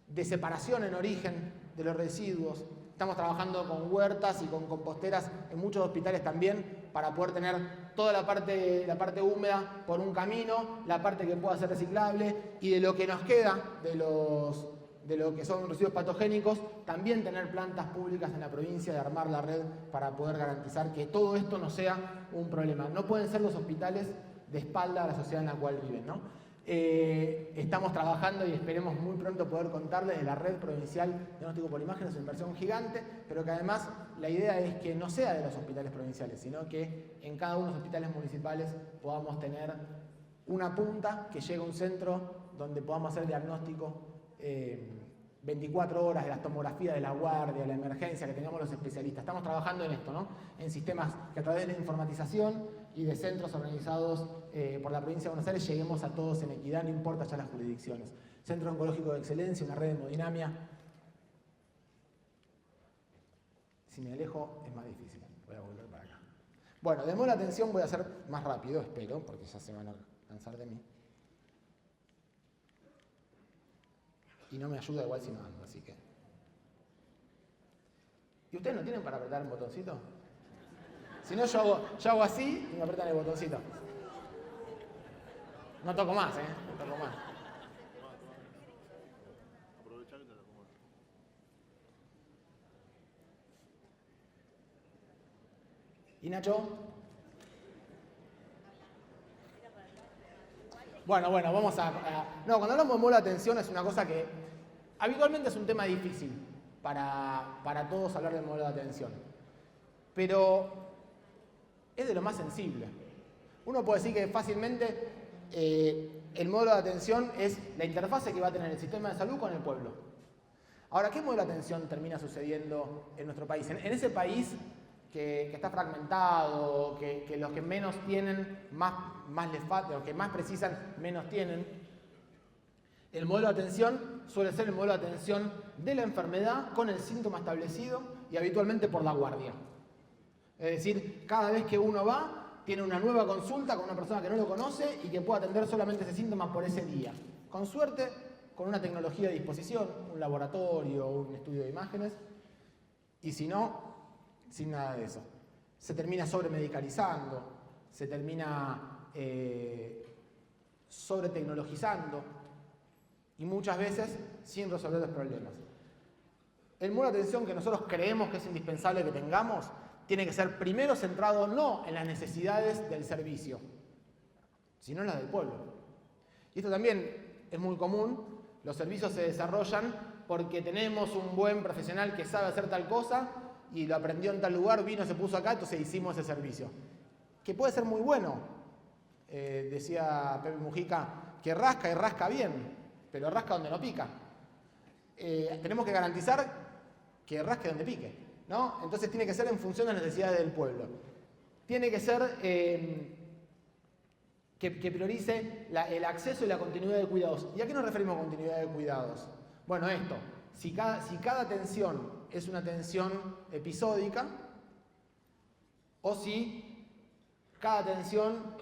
de separación en origen de los residuos. Estamos trabajando con huertas y con composteras en muchos hospitales también para poder tener toda la parte húmeda por un camino, la parte que pueda ser reciclable y de lo que nos queda de lo que son residuos patogénicos, también tener plantas públicas en la provincia, de armar la red para poder garantizar que todo esto no sea un problema. No pueden ser los hospitales de espalda a la sociedad en la cual viven, ¿no? Estamos trabajando y esperemos muy pronto poder contarles de la red provincial de diagnóstico por imagen. Es una inversión gigante, pero que además la idea es que no sea de los hospitales provinciales, sino que en cada uno de los hospitales municipales podamos tener una punta que llegue a un centro donde podamos hacer diagnóstico 24 horas de las tomografías de la guardia, la emergencia, que tengamos los especialistas. Estamos trabajando en esto, ¿no? En sistemas que a través de la informatización y de centros organizados por la provincia de Buenos Aires lleguemos a todos en equidad, no importa ya las jurisdicciones. Centro Oncológico de Excelencia, una red de hemodinamia. Si me alejo es más difícil. Voy a volver para acá. Bueno, demos la atención, voy a hacer más rápido, espero, porque ya se van a cansar de mí. Y no me ayuda igual si no ando, así que... ¿Y ustedes no tienen para apretar un botoncito? Si no, yo hago así y me apretan el botoncito. No toco más, no toco más. ¿Y Nacho? Bueno, vamos No, cuando hablamos de modelo de atención es una cosa que habitualmente es un tema difícil para todos hablar de modelo de atención. Pero es de lo más sensible. Uno puede decir que fácilmente el modelo de atención es la interfase que va a tener el sistema de salud con el pueblo. Ahora, ¿qué modelo de atención termina sucediendo en nuestro país? En ese país que está fragmentado, que los que menos tienen, más les falta, los que más precisan, menos tienen. El modelo de atención suele ser el modelo de atención de la enfermedad con el síntoma establecido y habitualmente por la guardia. Es decir, cada vez que uno va, tiene una nueva consulta con una persona que no lo conoce y que puede atender solamente ese síntoma por ese día. Con suerte, con una tecnología de disposición, un laboratorio, un estudio de imágenes, y si no, sin nada de eso. Se termina sobremedicalizando, se termina sobretecnologizando y muchas veces sin resolver los problemas. El modelo de atención que nosotros creemos que es indispensable que tengamos tiene que ser primero centrado no en las necesidades del servicio, sino en las del pueblo. Y esto también es muy común. Los servicios se desarrollan porque tenemos un buen profesional que sabe hacer tal cosa y lo aprendió en tal lugar, vino, se puso acá, entonces hicimos ese servicio. Que puede ser muy bueno. Decía Pepe Mujica que rasca y rasca bien, pero rasca donde no pica. Tenemos que garantizar que rasque donde pique, ¿no? Entonces tiene que ser en función de las necesidades del pueblo. Tiene que ser que priorice el acceso y la continuidad de cuidados. ¿Y a qué nos referimos con continuidad de cuidados? Bueno, esto. Si cada atención es una atención episódica, o si cada atención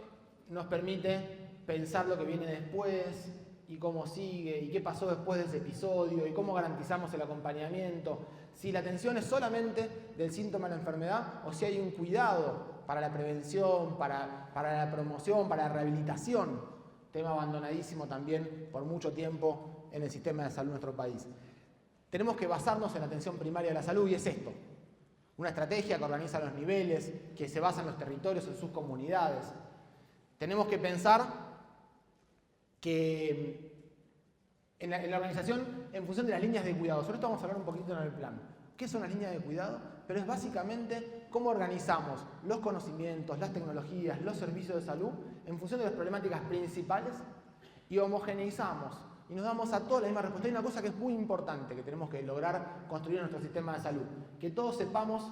nos permite pensar lo que viene después y cómo sigue y qué pasó después de ese episodio y cómo garantizamos el acompañamiento. Si la atención es solamente del síntoma de la enfermedad o si hay un cuidado para la prevención, para la promoción, para la rehabilitación, tema abandonadísimo también por mucho tiempo en el sistema de salud de nuestro país. Tenemos que basarnos en la atención primaria de la salud y es esto. Una estrategia que organiza los niveles, que se basa en los territorios, en sus comunidades. Tenemos que pensar que en la organización en función de las líneas de cuidado. Sobre esto vamos a hablar un poquito en el plan. ¿Qué son las líneas de cuidado? Pero es básicamente cómo organizamos los conocimientos, las tecnologías, los servicios de salud en función de las problemáticas principales y homogeneizamos y nos damos a todos la misma respuesta. Hay una cosa que es muy importante que tenemos que lograr construir en nuestro sistema de salud, que todos sepamos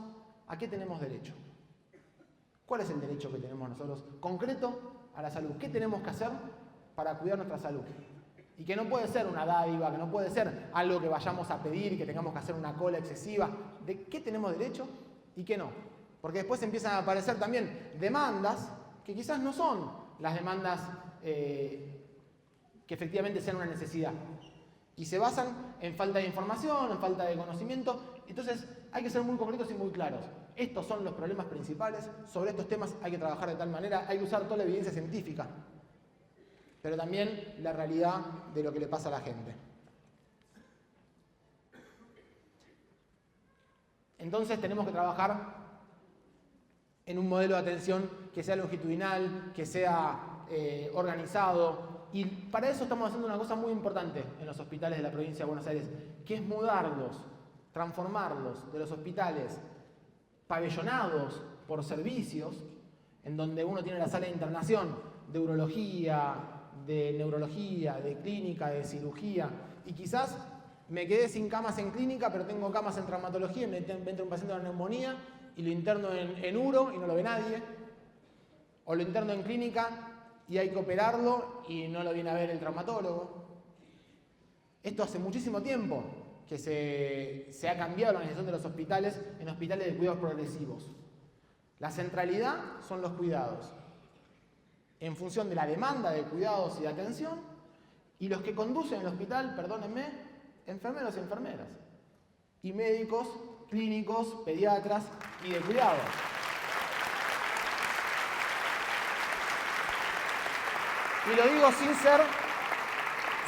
a qué tenemos derecho. ¿Cuál es el derecho que tenemos nosotros concreto a la salud? ¿Qué tenemos que hacer para cuidar nuestra salud? Y que no puede ser una dádiva, que no puede ser algo que vayamos a pedir y que tengamos que hacer una cola excesiva. ¿De qué tenemos derecho y qué no? Porque después empiezan a aparecer también demandas que quizás no son las demandas que efectivamente sean una necesidad. Y se basan en falta de información, en falta de conocimiento. Entonces hay que ser muy concretos y muy claros. Estos son los problemas principales. Sobre estos temas hay que trabajar de tal manera, hay que usar toda la evidencia científica, pero también la realidad de lo que le pasa a la gente. Entonces tenemos que trabajar en un modelo de atención que sea longitudinal, que sea organizado, y para eso estamos haciendo una cosa muy importante en los hospitales de la provincia de Buenos Aires, que es mudarlos, transformarlos de los hospitales pabellonados por servicios, en donde uno tiene la sala de internación de urología, de neurología, de clínica, de cirugía, y quizás me quedé sin camas en clínica, pero tengo camas en traumatología y me entra un paciente con neumonía y lo interno en uro y no lo ve nadie, o lo interno en clínica y hay que operarlo y no lo viene a ver el traumatólogo. Esto hace muchísimo tiempo que se ha cambiado la organización de los hospitales en hospitales de cuidados progresivos. La centralidad son los cuidados, en función de la demanda de cuidados y de atención, y los que conducen el hospital, perdónenme, enfermeros y enfermeras, y médicos, clínicos, pediatras y de cuidados. Y lo digo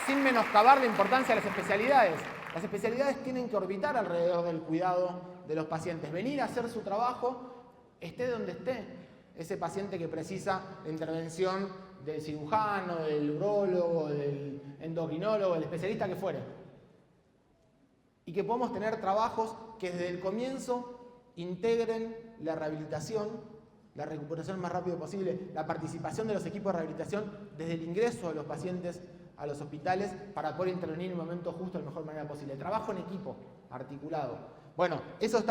sin menoscabar la importancia de las especialidades. Las especialidades tienen que orbitar alrededor del cuidado de los pacientes, venir a hacer su trabajo, esté donde esté ese paciente que precisa la intervención del cirujano, del urólogo, del endocrinólogo, del especialista que fuere. Y que podamos tener trabajos que desde el comienzo integren la rehabilitación, la recuperación más rápido posible, la participación de los equipos de rehabilitación desde el ingreso de los pacientes a los hospitales para poder intervenir en el momento justo de la mejor manera posible. Trabajo en equipo, articulado. Bueno, eso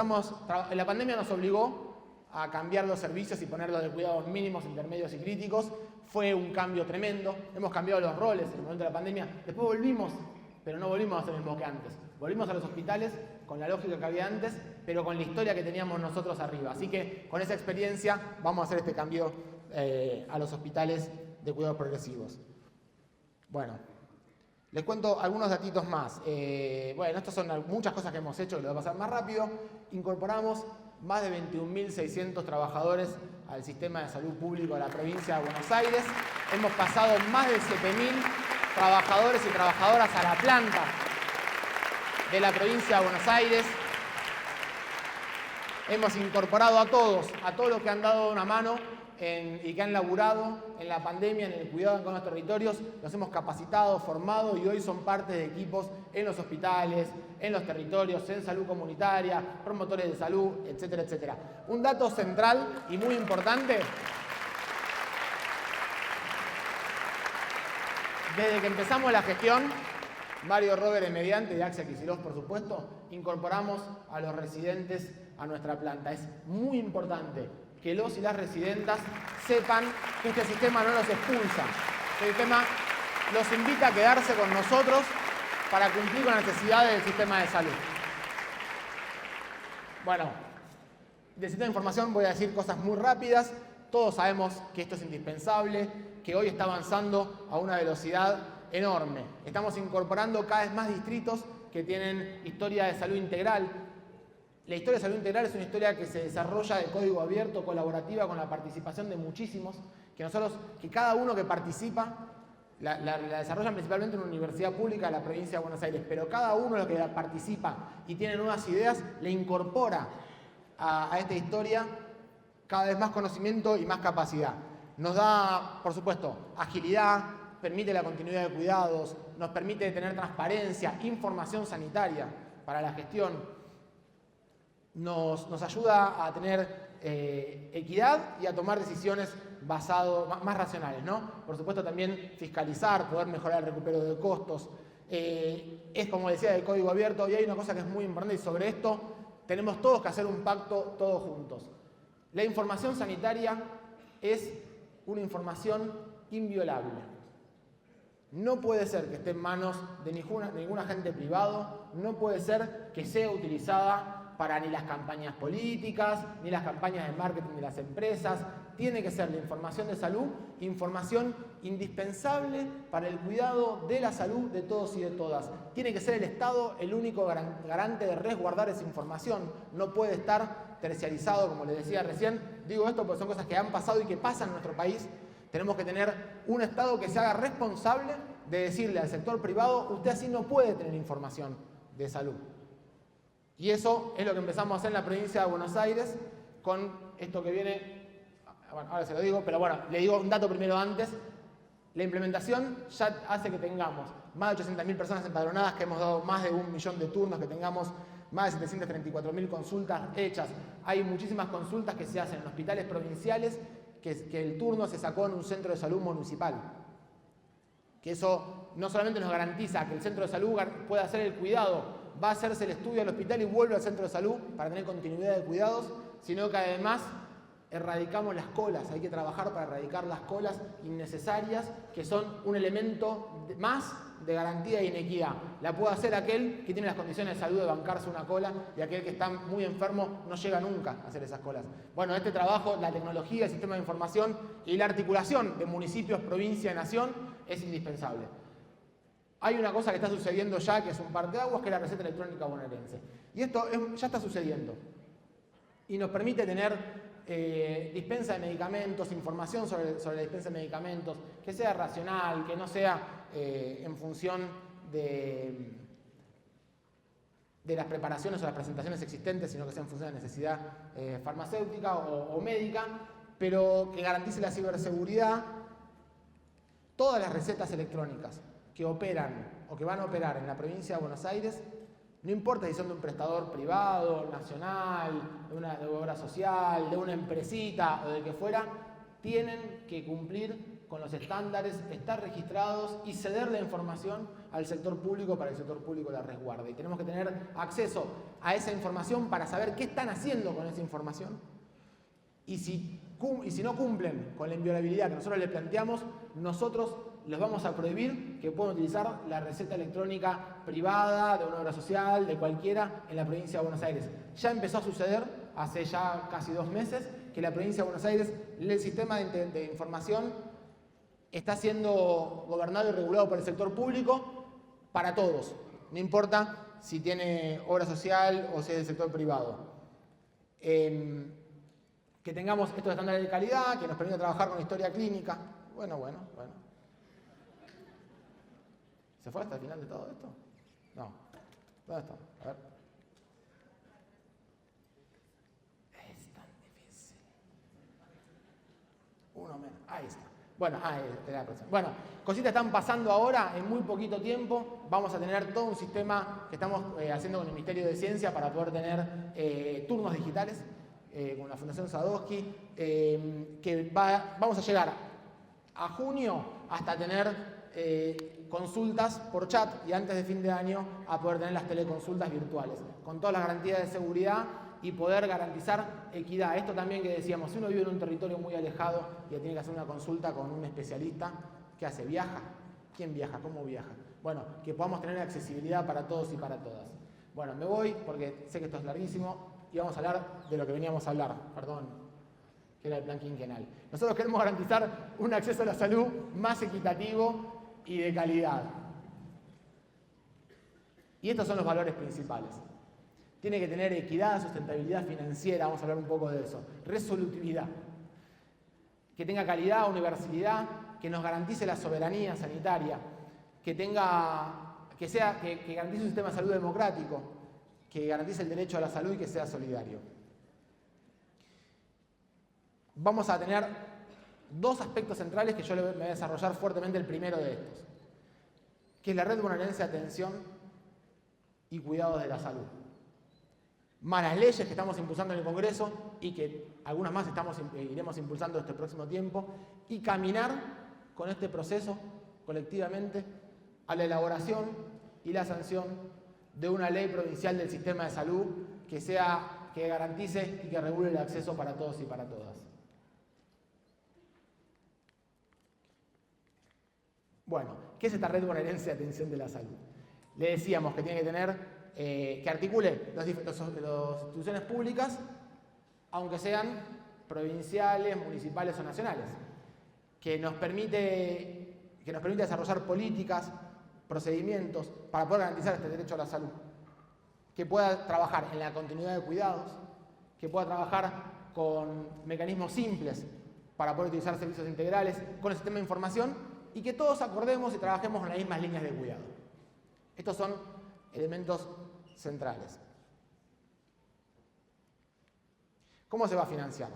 la pandemia nos obligó a cambiar los servicios y ponerlos de cuidados mínimos, intermedios y críticos. Fue un cambio tremendo. Hemos cambiado los roles en el momento de la pandemia. Después volvimos, pero no volvimos a hacer lo mismo que antes. Volvimos a los hospitales con la lógica que había antes, pero con la historia que teníamos nosotros arriba. Así que con esa experiencia vamos a hacer este cambio a los hospitales de cuidados progresivos. Bueno, les cuento algunos datitos más. Bueno, estas son muchas cosas que hemos hecho, que lo voy a pasar más rápido. Incorporamos más de 21.600 trabajadores al sistema de salud público de la provincia de Buenos Aires. Hemos pasado más de 7.000 trabajadores y trabajadoras a la planta de la provincia de Buenos Aires. Hemos incorporado a todos los que han dado una mano y que han laburado en la pandemia, en el cuidado con los territorios, los hemos capacitado, formado y hoy son parte de equipos en los hospitales, en los territorios, en salud comunitaria, promotores de salud, etcétera, etcétera. Un dato central y muy importante: desde que empezamos la gestión, Mario Robert mediante y Axel Kicillof, por supuesto, incorporamos a los residentes a nuestra planta. Es muy importante que los y las residentas sepan que este sistema no los expulsa. Este sistema los invita a quedarse con nosotros para cumplir con las necesidades del sistema de salud. Bueno, del sistema de información voy a decir cosas muy rápidas. Todos sabemos que esto es indispensable, que hoy está avanzando a una velocidad enorme. Estamos incorporando cada vez más distritos que tienen historia de salud integral. La historia de salud integral es una historia que se desarrolla de código abierto, colaborativa, con la participación de muchísimos, que cada uno que participa, la desarrollan principalmente en una universidad pública de la provincia de Buenos Aires, pero cada uno de los que participa y tiene nuevas ideas, le incorpora a esta historia cada vez más conocimiento y más capacidad. Nos da, por supuesto, agilidad, permite la continuidad de cuidados, nos permite tener transparencia, información sanitaria para la gestión. Nos ayuda a tener equidad y a tomar decisiones más racionales, ¿no? Por supuesto también fiscalizar, poder mejorar el recupero de costos. Es, como decía, de código abierto, y hay una cosa que es muy importante, y sobre esto tenemos todos que hacer un pacto todos juntos. La información sanitaria es una información inviolable. No puede ser que esté en manos de ningún agente privado, no puede ser que sea utilizada para ni las campañas políticas, ni las campañas de marketing de las empresas. Tiene que ser la información de salud, información indispensable para el cuidado de la salud de todos y de todas. Tiene que ser el Estado el único garante de resguardar esa información. No puede estar terciarizado, como les decía recién. Digo esto porque son cosas que han pasado y que pasan en nuestro país. Tenemos que tener un Estado que se haga responsable de decirle al sector privado: usted así no puede tener información de salud. Y eso es lo que empezamos a hacer en la provincia de Buenos Aires con esto que viene. Bueno, ahora se lo digo, pero bueno, le digo un dato primero antes. La implementación ya hace que tengamos más de 800.000 personas empadronadas, que hemos dado más de 1 millón de turnos, que tengamos más de 734.000 consultas hechas. Hay muchísimas consultas que se hacen en hospitales provinciales que el turno se sacó en un centro de salud municipal. Que eso no solamente nos garantiza que el centro de salud pueda hacer el cuidado, va a hacerse el estudio al hospital y vuelve al centro de salud para tener continuidad de cuidados, sino que además erradicamos las colas. Hay que trabajar para erradicar las colas innecesarias, que son un elemento más de garantía y inequidad. La puede hacer aquel que tiene las condiciones de salud de bancarse una cola, y aquel que está muy enfermo no llega nunca a hacer esas colas. Bueno, este trabajo, la tecnología, el sistema de información y la articulación de municipios, provincia y nación es indispensable. Hay una cosa que está sucediendo ya, que es un parteaguas, que es la receta electrónica bonaerense. Y esto ya está sucediendo. Y nos permite tener dispensa de medicamentos, información sobre la dispensa de medicamentos, que sea racional, que no sea en función de las preparaciones o las presentaciones existentes, sino que sea en función de necesidad farmacéutica o médica, pero que garantice la ciberseguridad todas las recetas electrónicas que operan o que van a operar en la provincia de Buenos Aires, no importa si son de un prestador privado, nacional, de obra social, de una empresita o de que fuera, tienen que cumplir con los estándares, estar registrados y ceder la información al sector público para que el sector público la resguarde. Y tenemos que tener acceso a esa información para saber qué están haciendo con esa información. Y si no cumplen con la inviolabilidad que nosotros les planteamos, nosotros les vamos a prohibir que puedan utilizar la receta electrónica privada, de una obra social, de cualquiera, en la provincia de Buenos Aires. Ya empezó a suceder, hace ya casi 2 meses, que la provincia de Buenos Aires, el sistema de información está siendo gobernado y regulado por el sector público para todos. No importa si tiene obra social o si es del sector privado. Que tengamos estos estándares de calidad, que nos permita trabajar con historia clínica. Bueno. ¿Se fue hasta el final de todo esto? No. ¿Dónde está? A ver. Es tan difícil. Uno menos. Ahí está. Bueno, era la próxima. Bueno, cositas están pasando ahora, en muy poquito tiempo. Vamos a tener todo un sistema que estamos haciendo con el Ministerio de Ciencia para poder tener turnos digitales con la Fundación Sadowski, vamos a llegar a junio hasta tener consultas por chat y antes de fin de año a poder tener las teleconsultas virtuales, con todas las garantías de seguridad y poder garantizar equidad. Esto también que decíamos, si uno vive en un territorio muy alejado y tiene que hacer una consulta con un especialista, ¿qué hace? ¿Viaja? ¿Quién viaja? ¿Cómo viaja? Bueno, que podamos tener accesibilidad para todos y para todas. Bueno, me voy porque sé que esto es larguísimo y vamos a hablar de lo que veníamos a hablar, que era el plan quinquenal. Nosotros queremos garantizar un acceso a la salud más equitativo y de calidad. Y estos son los valores principales. Tiene que tener equidad, sustentabilidad financiera, vamos a hablar un poco de eso. Resolutividad. Que tenga calidad, universalidad, que nos garantice la soberanía sanitaria, que garantice un sistema de salud democrático, que garantice el derecho a la salud y que sea solidario. Vamos a tener 2 aspectos centrales que yo me voy a desarrollar fuertemente, el primero de estos, que es la red bonaerense de atención y cuidados de la salud. Más las leyes que estamos impulsando en el Congreso y que algunas más iremos impulsando este próximo tiempo, y caminar con este proceso colectivamente a la elaboración y la sanción de una ley provincial del sistema de salud que garantice y que regule el acceso para todos y para todas. Bueno, ¿qué es esta red bonaerense de atención de la salud? Le decíamos que tiene que tener, que articule las instituciones públicas, aunque sean provinciales, municipales o nacionales, que nos permite desarrollar políticas, procedimientos para poder garantizar este derecho a la salud, que pueda trabajar en la continuidad de cuidados, que pueda trabajar con mecanismos simples para poder utilizar servicios integrales, con el sistema de información, y que todos acordemos y trabajemos en las mismas líneas de cuidado. Estos son elementos centrales. ¿Cómo se va a financiar?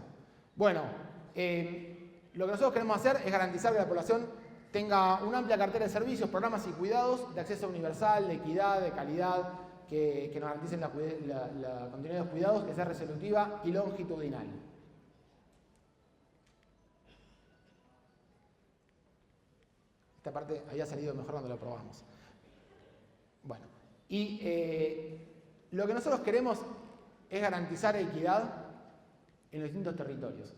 Bueno, lo que nosotros queremos hacer es garantizar que la población tenga una amplia cartera de servicios, programas y cuidados de acceso universal, de equidad, de calidad, que nos garanticen la continuidad de los cuidados, que sea resolutiva y longitudinal. Esta parte había salido mejor cuando lo probamos. Bueno, y lo que nosotros queremos es garantizar equidad en los distintos territorios.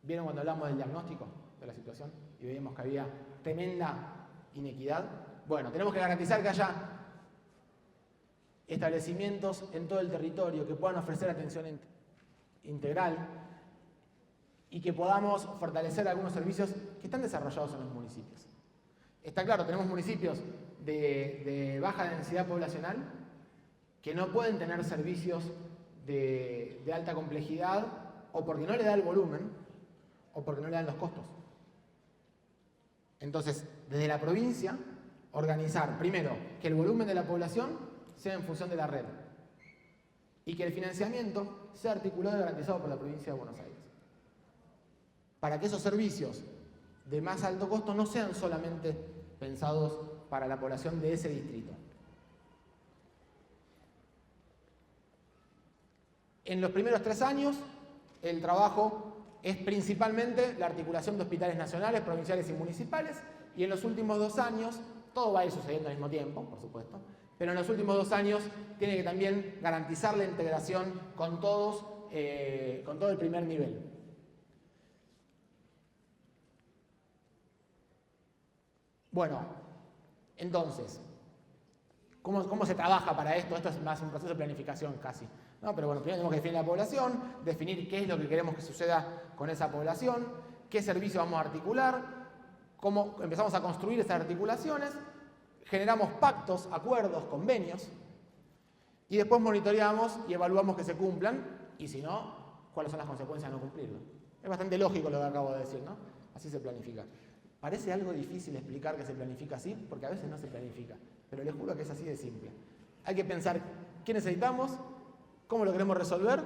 ¿Vieron cuando hablamos del diagnóstico de la situación y veíamos que había tremenda inequidad? Bueno, tenemos que garantizar que haya establecimientos en todo el territorio que puedan ofrecer atención integral y que podamos fortalecer algunos servicios que están desarrollados en los municipios. Está claro, tenemos municipios de baja densidad poblacional que no pueden tener servicios de alta complejidad, o porque no le da el volumen o porque no le dan los costos. Entonces, desde la provincia, organizar, primero, que el volumen de la población sea en función de la red y que el financiamiento sea articulado y garantizado por la provincia de Buenos Aires. Para que esos servicios de más alto costo no sean solamente pensados para la población de ese distrito. En los primeros 3 años, el trabajo es principalmente la articulación de hospitales nacionales, provinciales y municipales, y en los últimos 2 años, todo va a ir sucediendo al mismo tiempo, por supuesto, pero en los últimos 2 años tiene que también garantizar la integración con todos, con todo el primer nivel. Bueno, entonces, ¿cómo se trabaja para esto? Esto es más un proceso de planificación casi, ¿no? Pero bueno, primero tenemos que definir la población, definir qué es lo que queremos que suceda con esa población, qué servicios vamos a articular, cómo empezamos a construir esas articulaciones, generamos pactos, acuerdos, convenios, y después monitoreamos y evaluamos que se cumplan, y si no, cuáles son las consecuencias de no cumplirlo. Es bastante lógico lo que acabo de decir, ¿no? Así se planifica. Parece algo difícil explicar que se planifica así, porque a veces no se planifica, pero les juro que es así de simple. Hay que pensar qué necesitamos, cómo lo queremos resolver,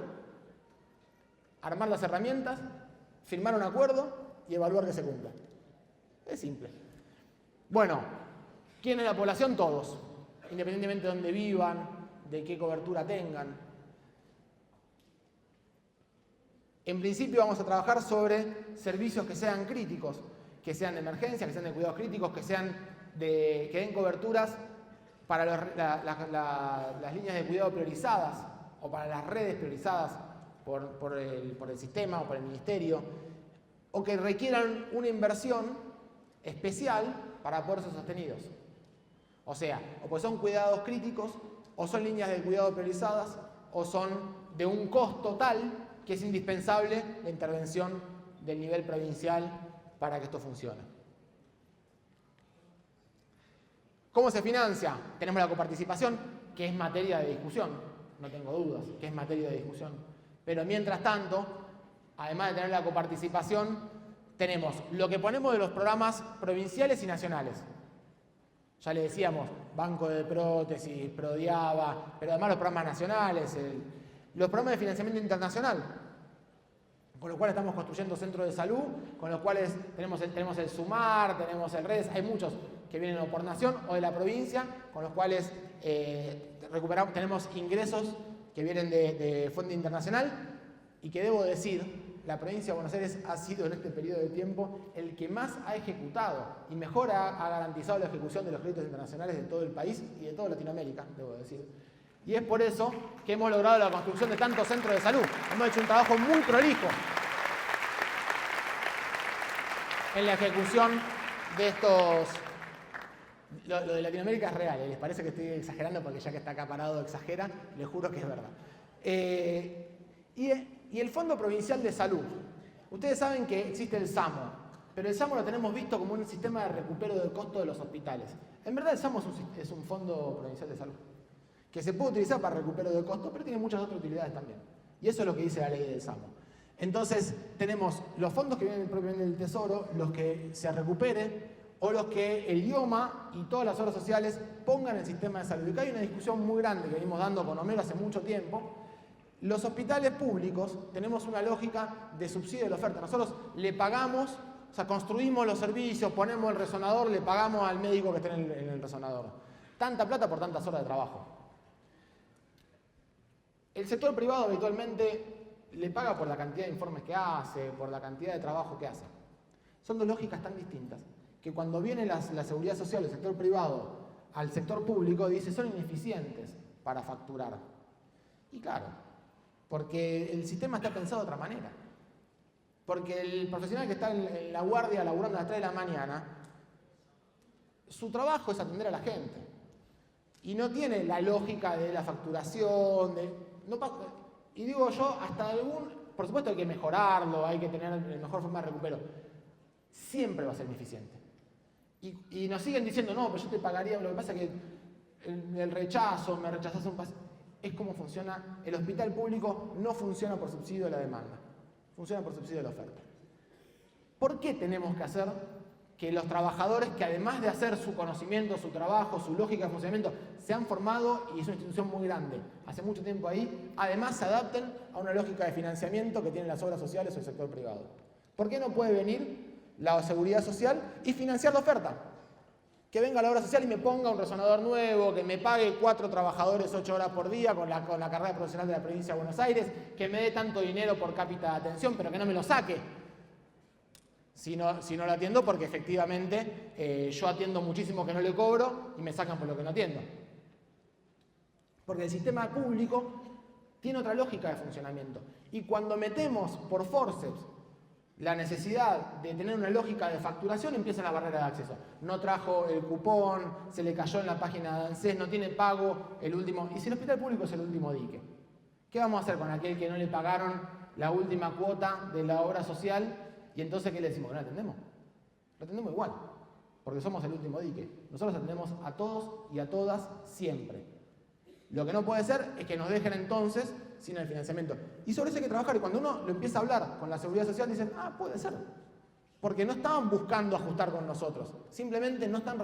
armar las herramientas, firmar un acuerdo y evaluar que se cumpla. Es simple. Bueno, ¿quién es la población? Todos, independientemente de dónde vivan, de qué cobertura tengan. En principio vamos a trabajar sobre servicios que sean críticos, que sean de emergencia, que sean de cuidados críticos, que den coberturas para las líneas de cuidado priorizadas o para las redes priorizadas por el sistema o por el ministerio, o que requieran una inversión especial para poder ser sostenidos. O sea, o pues son cuidados críticos, o son líneas de cuidado priorizadas, o son de un costo tal que es indispensable la intervención del nivel provincial para que esto funcione. ¿Cómo se financia? Tenemos la coparticipación, que es materia de discusión, no tengo dudas, que es materia de discusión. Pero mientras tanto, además de tener la coparticipación, tenemos lo que ponemos de los programas provinciales y nacionales. Ya le decíamos, Banco de Prótesis, Prodiaba, pero además los programas nacionales, los programas de financiamiento internacional, con los cuales estamos construyendo centros de salud, con los cuales tenemos el SUMAR, tenemos el REDES, hay muchos que vienen o por nación o de la provincia, con los cuales tenemos ingresos que vienen de fuente internacional, y que debo decir, la provincia de Buenos Aires ha sido en este periodo de tiempo el que más ha ejecutado y mejor ha garantizado la ejecución de los créditos internacionales de todo el país y de toda Latinoamérica, debo decir. Y es por eso que hemos logrado la construcción de tantos centros de salud. Hemos hecho un trabajo muy prolijo en la ejecución de estos. Lo de Latinoamérica es real, ¿eh? Les parece que estoy exagerando porque ya que está acá parado exagera, les juro que es verdad. Y el Fondo Provincial de Salud. Ustedes saben que existe el SAMO, pero el SAMO lo tenemos visto como un sistema de recupero del costo de los hospitales. En verdad el SAMO es un Fondo Provincial de Salud, que se puede utilizar para recupero de costo, pero tiene muchas otras utilidades también. Y eso es lo que dice la ley del SAMO. Entonces, tenemos los fondos que vienen propiamente del Tesoro, los que se recupere, o los que el IOMA y todas las obras sociales pongan en el sistema de salud. Y acá hay una discusión muy grande que venimos dando con Homero hace mucho tiempo. Los hospitales públicos tenemos una lógica de subsidio de la oferta. Nosotros le pagamos, o sea, construimos los servicios, ponemos el resonador, le pagamos al médico que esté en el resonador. Tanta plata por tantas horas de trabajo. El sector privado habitualmente le paga por la cantidad de informes que hace, por la cantidad de trabajo que hace. Son dos lógicas tan distintas que cuando viene la seguridad social del sector privado al sector público dice son ineficientes para facturar. Y claro, porque el sistema está pensado de otra manera. Porque el profesional que está en la guardia laburando a las 3 de la mañana, su trabajo es atender a la gente. Y no tiene la lógica de la facturación, y digo yo, por supuesto hay que mejorarlo, hay que tener la mejor forma de recupero. Siempre va a ser ineficiente. Y nos siguen diciendo, no, pero yo te pagaría, lo que pasa es que el rechazo, me rechazás un paciente. Es como funciona. El hospital público no funciona por subsidio de la demanda, funciona por subsidio de la oferta. ¿Por qué tenemos que hacer que los trabajadores, que además de hacer su conocimiento, su trabajo, su lógica de funcionamiento, se han formado, y es una institución muy grande, hace mucho tiempo ahí, además se adapten a una lógica de financiamiento que tienen las obras sociales o el sector privado? ¿Por qué no puede venir la seguridad social y financiar la oferta. Que venga la obra social y me ponga un resonador nuevo, que me pague 4 trabajadores 8 horas por día con la carrera profesional de la provincia de Buenos Aires, que me dé tanto dinero por cápita de atención, pero que no me lo saque. Si no lo atiendo, porque efectivamente yo atiendo muchísimo que no le cobro y me sacan por lo que no atiendo. Porque el sistema público tiene otra lógica de funcionamiento. Y cuando metemos por forceps la necesidad de tener una lógica de facturación, empieza la barrera de acceso. No trajo el cupón, se le cayó en la página de ANSES, no tiene pago el último... Y si el hospital público es el último dique, ¿qué vamos a hacer con aquel que no le pagaron la última cuota de la obra social? Y entonces, ¿qué le decimos? ¿Que no la atendemos? Lo atendemos igual, porque somos el último dique. Nosotros atendemos a todos y a todas siempre. Lo que no puede ser es que nos dejen entonces sin el financiamiento. Y sobre eso hay que trabajar. Y cuando uno lo empieza a hablar con la seguridad social, dicen, puede ser. Porque no estaban buscando ajustar con nosotros. Simplemente no están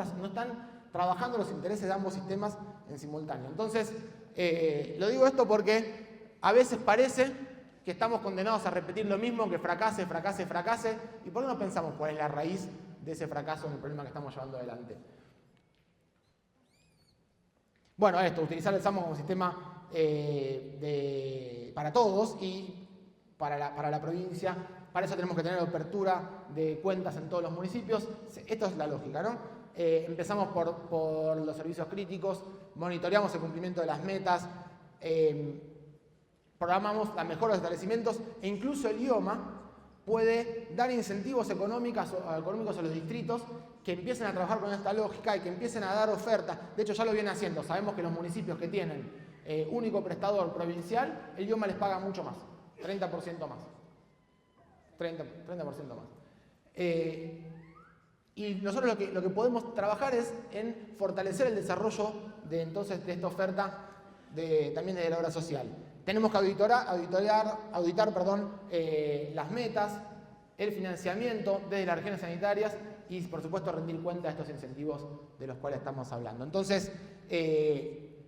trabajando los intereses de ambos sistemas en simultáneo. Entonces, lo digo esto porque a veces parece que estamos condenados a repetir lo mismo, que fracase, fracase, fracase. ¿Y por qué no pensamos cuál es la raíz de ese fracaso en el problema que estamos llevando adelante? Bueno, utilizar el SAMO como sistema para todos y para la provincia. Para eso tenemos que tener apertura de cuentas en todos los municipios. Esto es la lógica, ¿no? Empezamos por los servicios críticos, monitoreamos el cumplimiento de las metas, programamos la mejora de los establecimientos e incluso el IOMA puede dar incentivos económicos a los distritos que empiecen a trabajar con esta lógica y que empiecen a dar ofertas. De hecho, ya lo viene haciendo. Sabemos que los municipios que tienen único prestador provincial, el IOMA les paga mucho más, 30% más. 30% más. Y nosotros lo que podemos trabajar es en fortalecer el desarrollo de esta oferta también de la obra social. Tenemos que auditar las metas, el financiamiento desde las regiones sanitarias y, por supuesto, rendir cuenta de estos incentivos de los cuales estamos hablando. Entonces,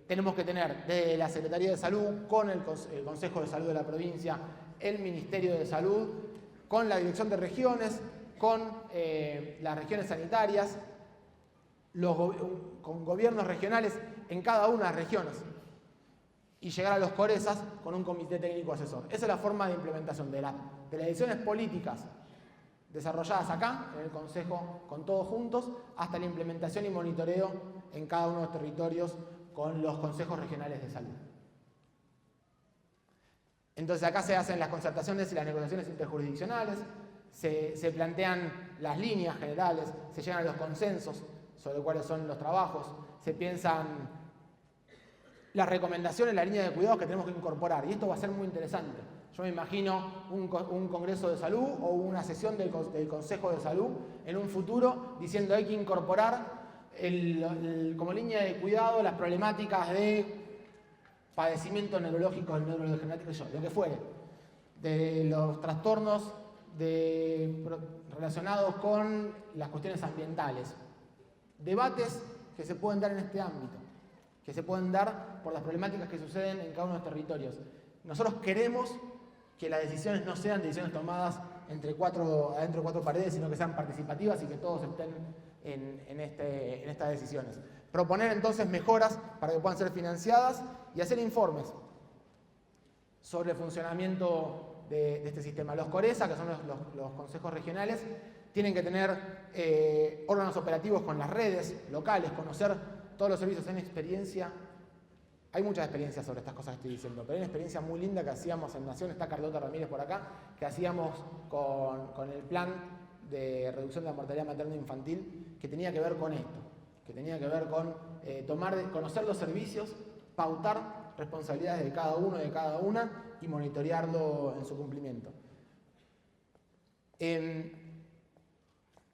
tenemos que tener desde la Secretaría de Salud, con el Consejo de Salud de la provincia, el Ministerio de Salud, con la Dirección de Regiones, con las regiones sanitarias, con gobiernos regionales en cada una de las regiones, y llegar a los CORESAS con un comité técnico asesor. Esa es la forma de implementación de las decisiones políticas desarrolladas acá, en el Consejo, con todos juntos, hasta la implementación y monitoreo en cada uno de los territorios con los consejos regionales de salud. Entonces acá se hacen las concertaciones y las negociaciones interjurisdiccionales, se plantean las líneas generales, se llegan a los consensos sobre cuáles son los trabajos, se piensan las recomendaciones, la línea de cuidados que tenemos que incorporar. Y esto va a ser muy interesante. Yo me imagino un congreso de salud o una sesión del Consejo de Salud en un futuro diciendo hay que incorporar como línea de cuidado las problemáticas de padecimientos neurológicos, neurodegenerativos, lo que fuere, de los trastornos relacionados con las cuestiones ambientales. Debates que se pueden dar en este ámbito, que se pueden dar por las problemáticas que suceden en cada uno de los territorios. Nosotros queremos que las decisiones no sean decisiones tomadas adentro de 4 paredes, sino que sean participativas y que todos estén en estas decisiones. Proponer entonces mejoras para que puedan ser financiadas y hacer informes sobre el funcionamiento de este sistema. Los CORESA, que son los consejos regionales, tienen que tener órganos operativos con las redes locales, conocer todos los servicios en experiencia. Hay muchas experiencias sobre estas cosas que estoy diciendo, pero hay una experiencia muy linda que hacíamos en Nación, está Carlota Ramírez por acá, que hacíamos con el plan de reducción de la mortalidad materna infantil, que tenía que ver con esto, que tenía que ver con conocer los servicios, pautar responsabilidades de cada uno y de cada una y monitorearlo en su cumplimiento.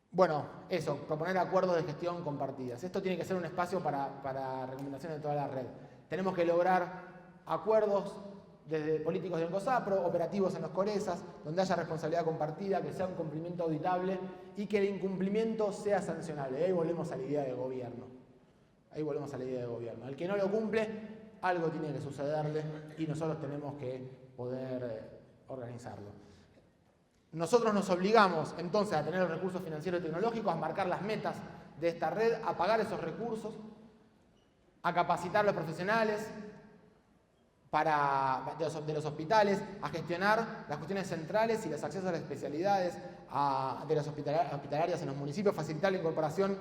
Bueno, eso, proponer acuerdos de gestión compartidas. Esto tiene que ser un espacio para recomendaciones de toda la red. Tenemos que lograr acuerdos desde políticos del COSAPRO, operativos en los CORESAS, donde haya responsabilidad compartida, que sea un cumplimiento auditable y que el incumplimiento sea sancionable. Y ahí volvemos a la idea de gobierno. Al que no lo cumple, algo tiene que sucederle y nosotros tenemos que poder organizarlo. Nosotros nos obligamos entonces a tener los recursos financieros y tecnológicos, a marcar las metas de esta red, a pagar esos recursos, a capacitar a los profesionales de los hospitales, a gestionar las cuestiones centrales y los accesos a las especialidades de las hospitalarias en los municipios, facilitar la incorporación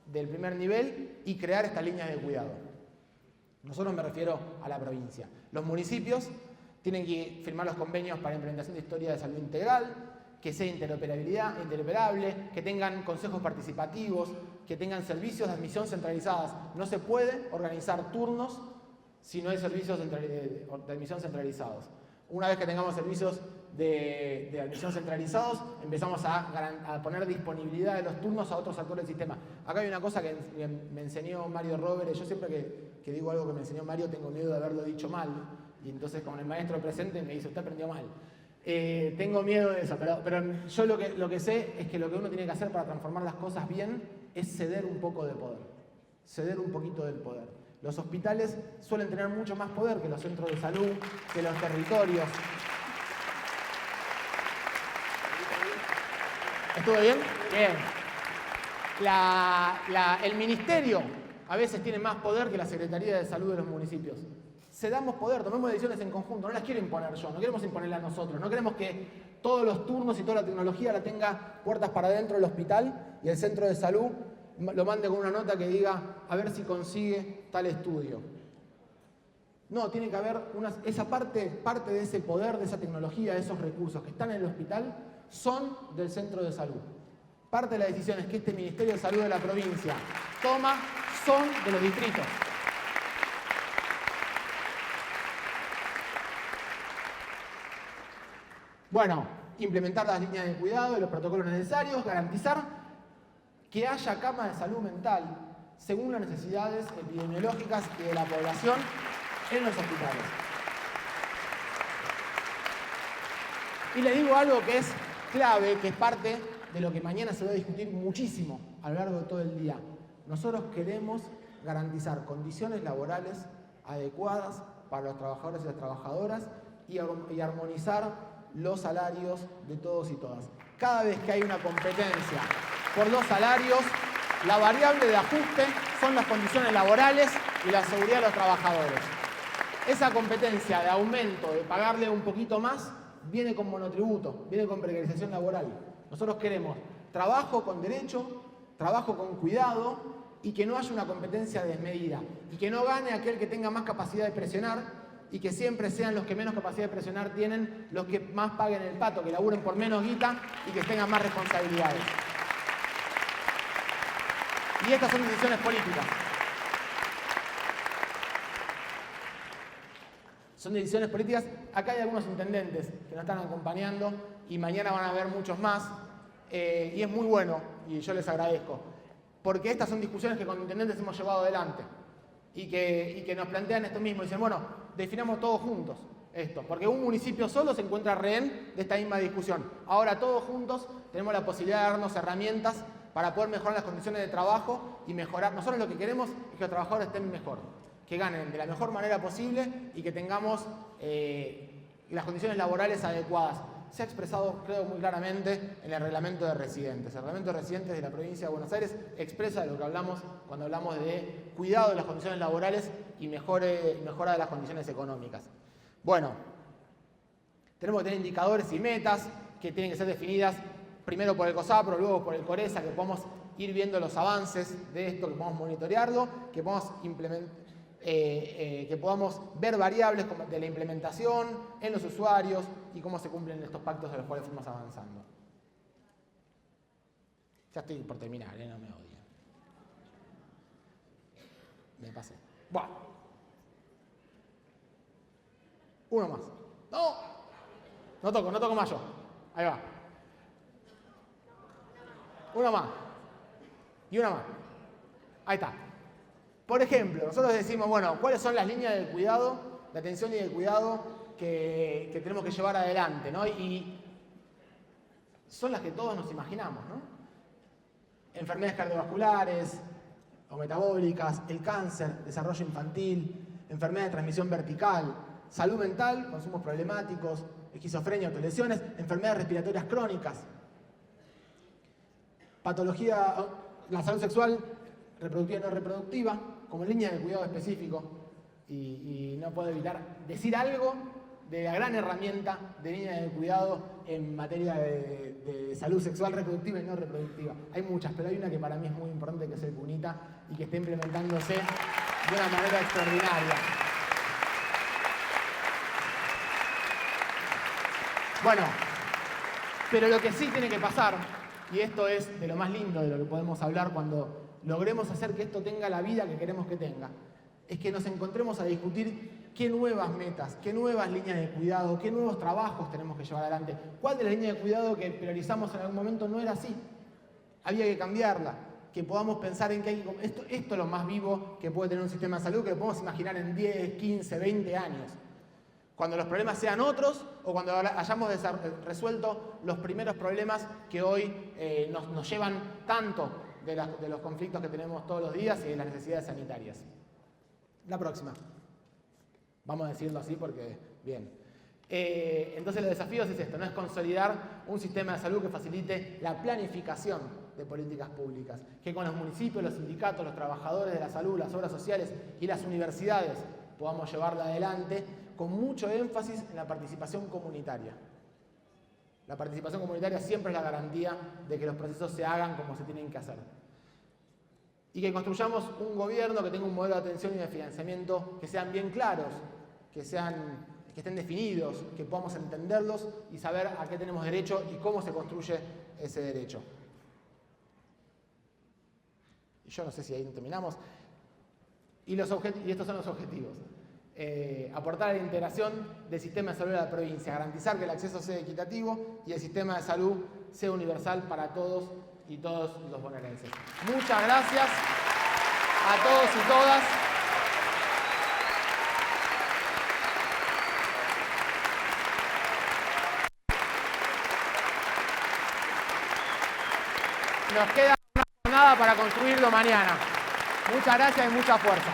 del primer nivel y crear estas líneas de cuidado. Nosotros me refiero a la provincia. Los municipios tienen que firmar los convenios para implementación de historia de salud integral, que sea interoperable, que tengan consejos participativos, que tengan servicios de admisión centralizadas. No se puede organizar turnos si no hay servicios de admisión centralizados. Una vez que tengamos servicios de admisión centralizados, empezamos a poner disponibilidad de los turnos a otros actores del sistema. Acá hay una cosa que me enseñó Mario Robert, y yo siempre que digo algo que me enseñó Mario tengo miedo de haberlo dicho mal, y entonces con el maestro presente me dice, usted aprendió mal. Tengo miedo de eso, pero yo lo que sé es que lo que uno tiene que hacer para transformar las cosas bien es ceder un poco de poder, ceder un poquito del poder. Los hospitales suelen tener mucho más poder que los centros de salud, que los territorios. ¿Estuvo bien? Bien. El ministerio a veces tiene más poder que la Secretaría de Salud de los municipios. Cedamos poder, tomemos decisiones en conjunto, no las quiero imponer yo, no queremos imponerlas nosotros, no queremos que todos los turnos y toda la tecnología la tenga puertas para adentro del hospital y el centro de salud lo mande con una nota que diga a ver si consigue tal estudio. No, tiene que haber esa parte de ese poder, de esa tecnología, de esos recursos que están en el hospital, son del centro de salud. Parte de las decisiones que este Ministerio de Salud de la provincia toma son de los distritos. Bueno, implementar las líneas de cuidado y los protocolos necesarios, garantizar que haya camas de salud mental según las necesidades epidemiológicas y de la población en los hospitales. Y les digo algo que es clave, que es parte de lo que mañana se va a discutir muchísimo a lo largo de todo el día. Nosotros queremos garantizar condiciones laborales adecuadas para los trabajadores y las trabajadoras y armonizar los salarios de todos y todas. Cada vez que hay una competencia por los salarios, la variable de ajuste son las condiciones laborales y la seguridad de los trabajadores. Esa competencia de aumento, de pagarle un poquito más, viene con monotributo, viene con precarización laboral. Nosotros queremos trabajo con derecho, trabajo con cuidado y que no haya una competencia desmedida y que no gane aquel que tenga más capacidad de presionar y que siempre sean los que menos capacidad de presionar tienen los que más paguen el pato, que laburen por menos guita y que tengan más responsabilidades. Y estas son decisiones políticas. Son decisiones políticas. Acá hay algunos intendentes que nos están acompañando y mañana van a haber muchos más. Y es muy bueno, y yo les agradezco, porque estas son discusiones que con intendentes hemos llevado adelante y que nos plantean esto mismo. Dicen, bueno, definamos todos juntos esto, porque un municipio solo se encuentra rehén de esta misma discusión. Ahora todos juntos tenemos la posibilidad de darnos herramientas para poder mejorar las condiciones de trabajo y mejorar. Nosotros lo que queremos es que los trabajadores estén mejor, que ganen de la mejor manera posible y que tengamos las condiciones laborales adecuadas. Se ha expresado, creo, muy claramente en el reglamento de residentes. El reglamento de residentes de la provincia de Buenos Aires expresa de lo que hablamos cuando hablamos de cuidado de las condiciones laborales y mejora de las condiciones económicas. Bueno, tenemos que tener indicadores y metas que tienen que ser definidas primero por el COSAPRO, luego por el CORESA, que podamos ir viendo los avances de esto, que podamos monitorearlo, que podamos que podamos ver variables de la implementación en los usuarios y cómo se cumplen estos pactos a los cuales fuimos avanzando. Ya estoy por terminar, no me odien. Me pasé. Bueno. Uno más. ¡No! No toco más yo. Ahí va. Uno más. Y una más. Ahí está. Por ejemplo, nosotros decimos, bueno, ¿cuáles son las líneas de cuidado, de atención y de cuidado que tenemos que llevar adelante, ¿no? Y son las que todos nos imaginamos, ¿no? Enfermedades cardiovasculares o metabólicas, el cáncer, desarrollo infantil, enfermedades de transmisión vertical, salud mental, consumos problemáticos, esquizofrenia, autolesiones, enfermedades respiratorias crónicas, patología, la salud sexual, reproductiva y no reproductiva, como línea de cuidado específico, y no puedo evitar decir algo de la gran herramienta de línea de cuidado en materia de salud sexual reproductiva y no reproductiva. Hay muchas, pero hay una que para mí es muy importante, que es el CUNITA, y que está implementándose de una manera extraordinaria. Bueno, pero lo que sí tiene que pasar, y esto es de lo más lindo de lo que podemos hablar cuando logremos hacer que esto tenga la vida que queremos que tenga, es que nos encontremos a discutir qué nuevas metas, qué nuevas líneas de cuidado, qué nuevos trabajos tenemos que llevar adelante. ¿Cuál de las líneas de cuidado que priorizamos en algún momento no era así? Había que cambiarla, que podamos pensar en que esto es lo más vivo que puede tener un sistema de salud, que lo podemos imaginar en 10, 15, 20 años. Cuando los problemas sean otros o cuando hayamos resuelto los primeros problemas que hoy nos llevan tanto de los conflictos que tenemos todos los días y de las necesidades sanitarias. La próxima. Vamos a decirlo así porque, bien. Entonces los desafíos es esto, no es consolidar un sistema de salud que facilite la planificación de políticas públicas, que con los municipios, los sindicatos, los trabajadores de la salud, las obras sociales y las universidades podamos llevarla adelante con mucho énfasis en la participación comunitaria. La participación comunitaria siempre es la garantía de que los procesos se hagan como se tienen que hacer. Y que construyamos un gobierno que tenga un modelo de atención y de financiamiento que sean bien claros, que estén definidos, que podamos entenderlos y saber a qué tenemos derecho y cómo se construye ese derecho. Y yo no sé si ahí terminamos. Y estos son los objetivos. Aportar a la integración del sistema de salud de la provincia, garantizar que el acceso sea equitativo y el sistema de salud sea universal para todos y todos los bonaerenses. Muchas gracias a todos y todas. Nos queda una jornada para construirlo mañana. Muchas gracias y mucha fuerza.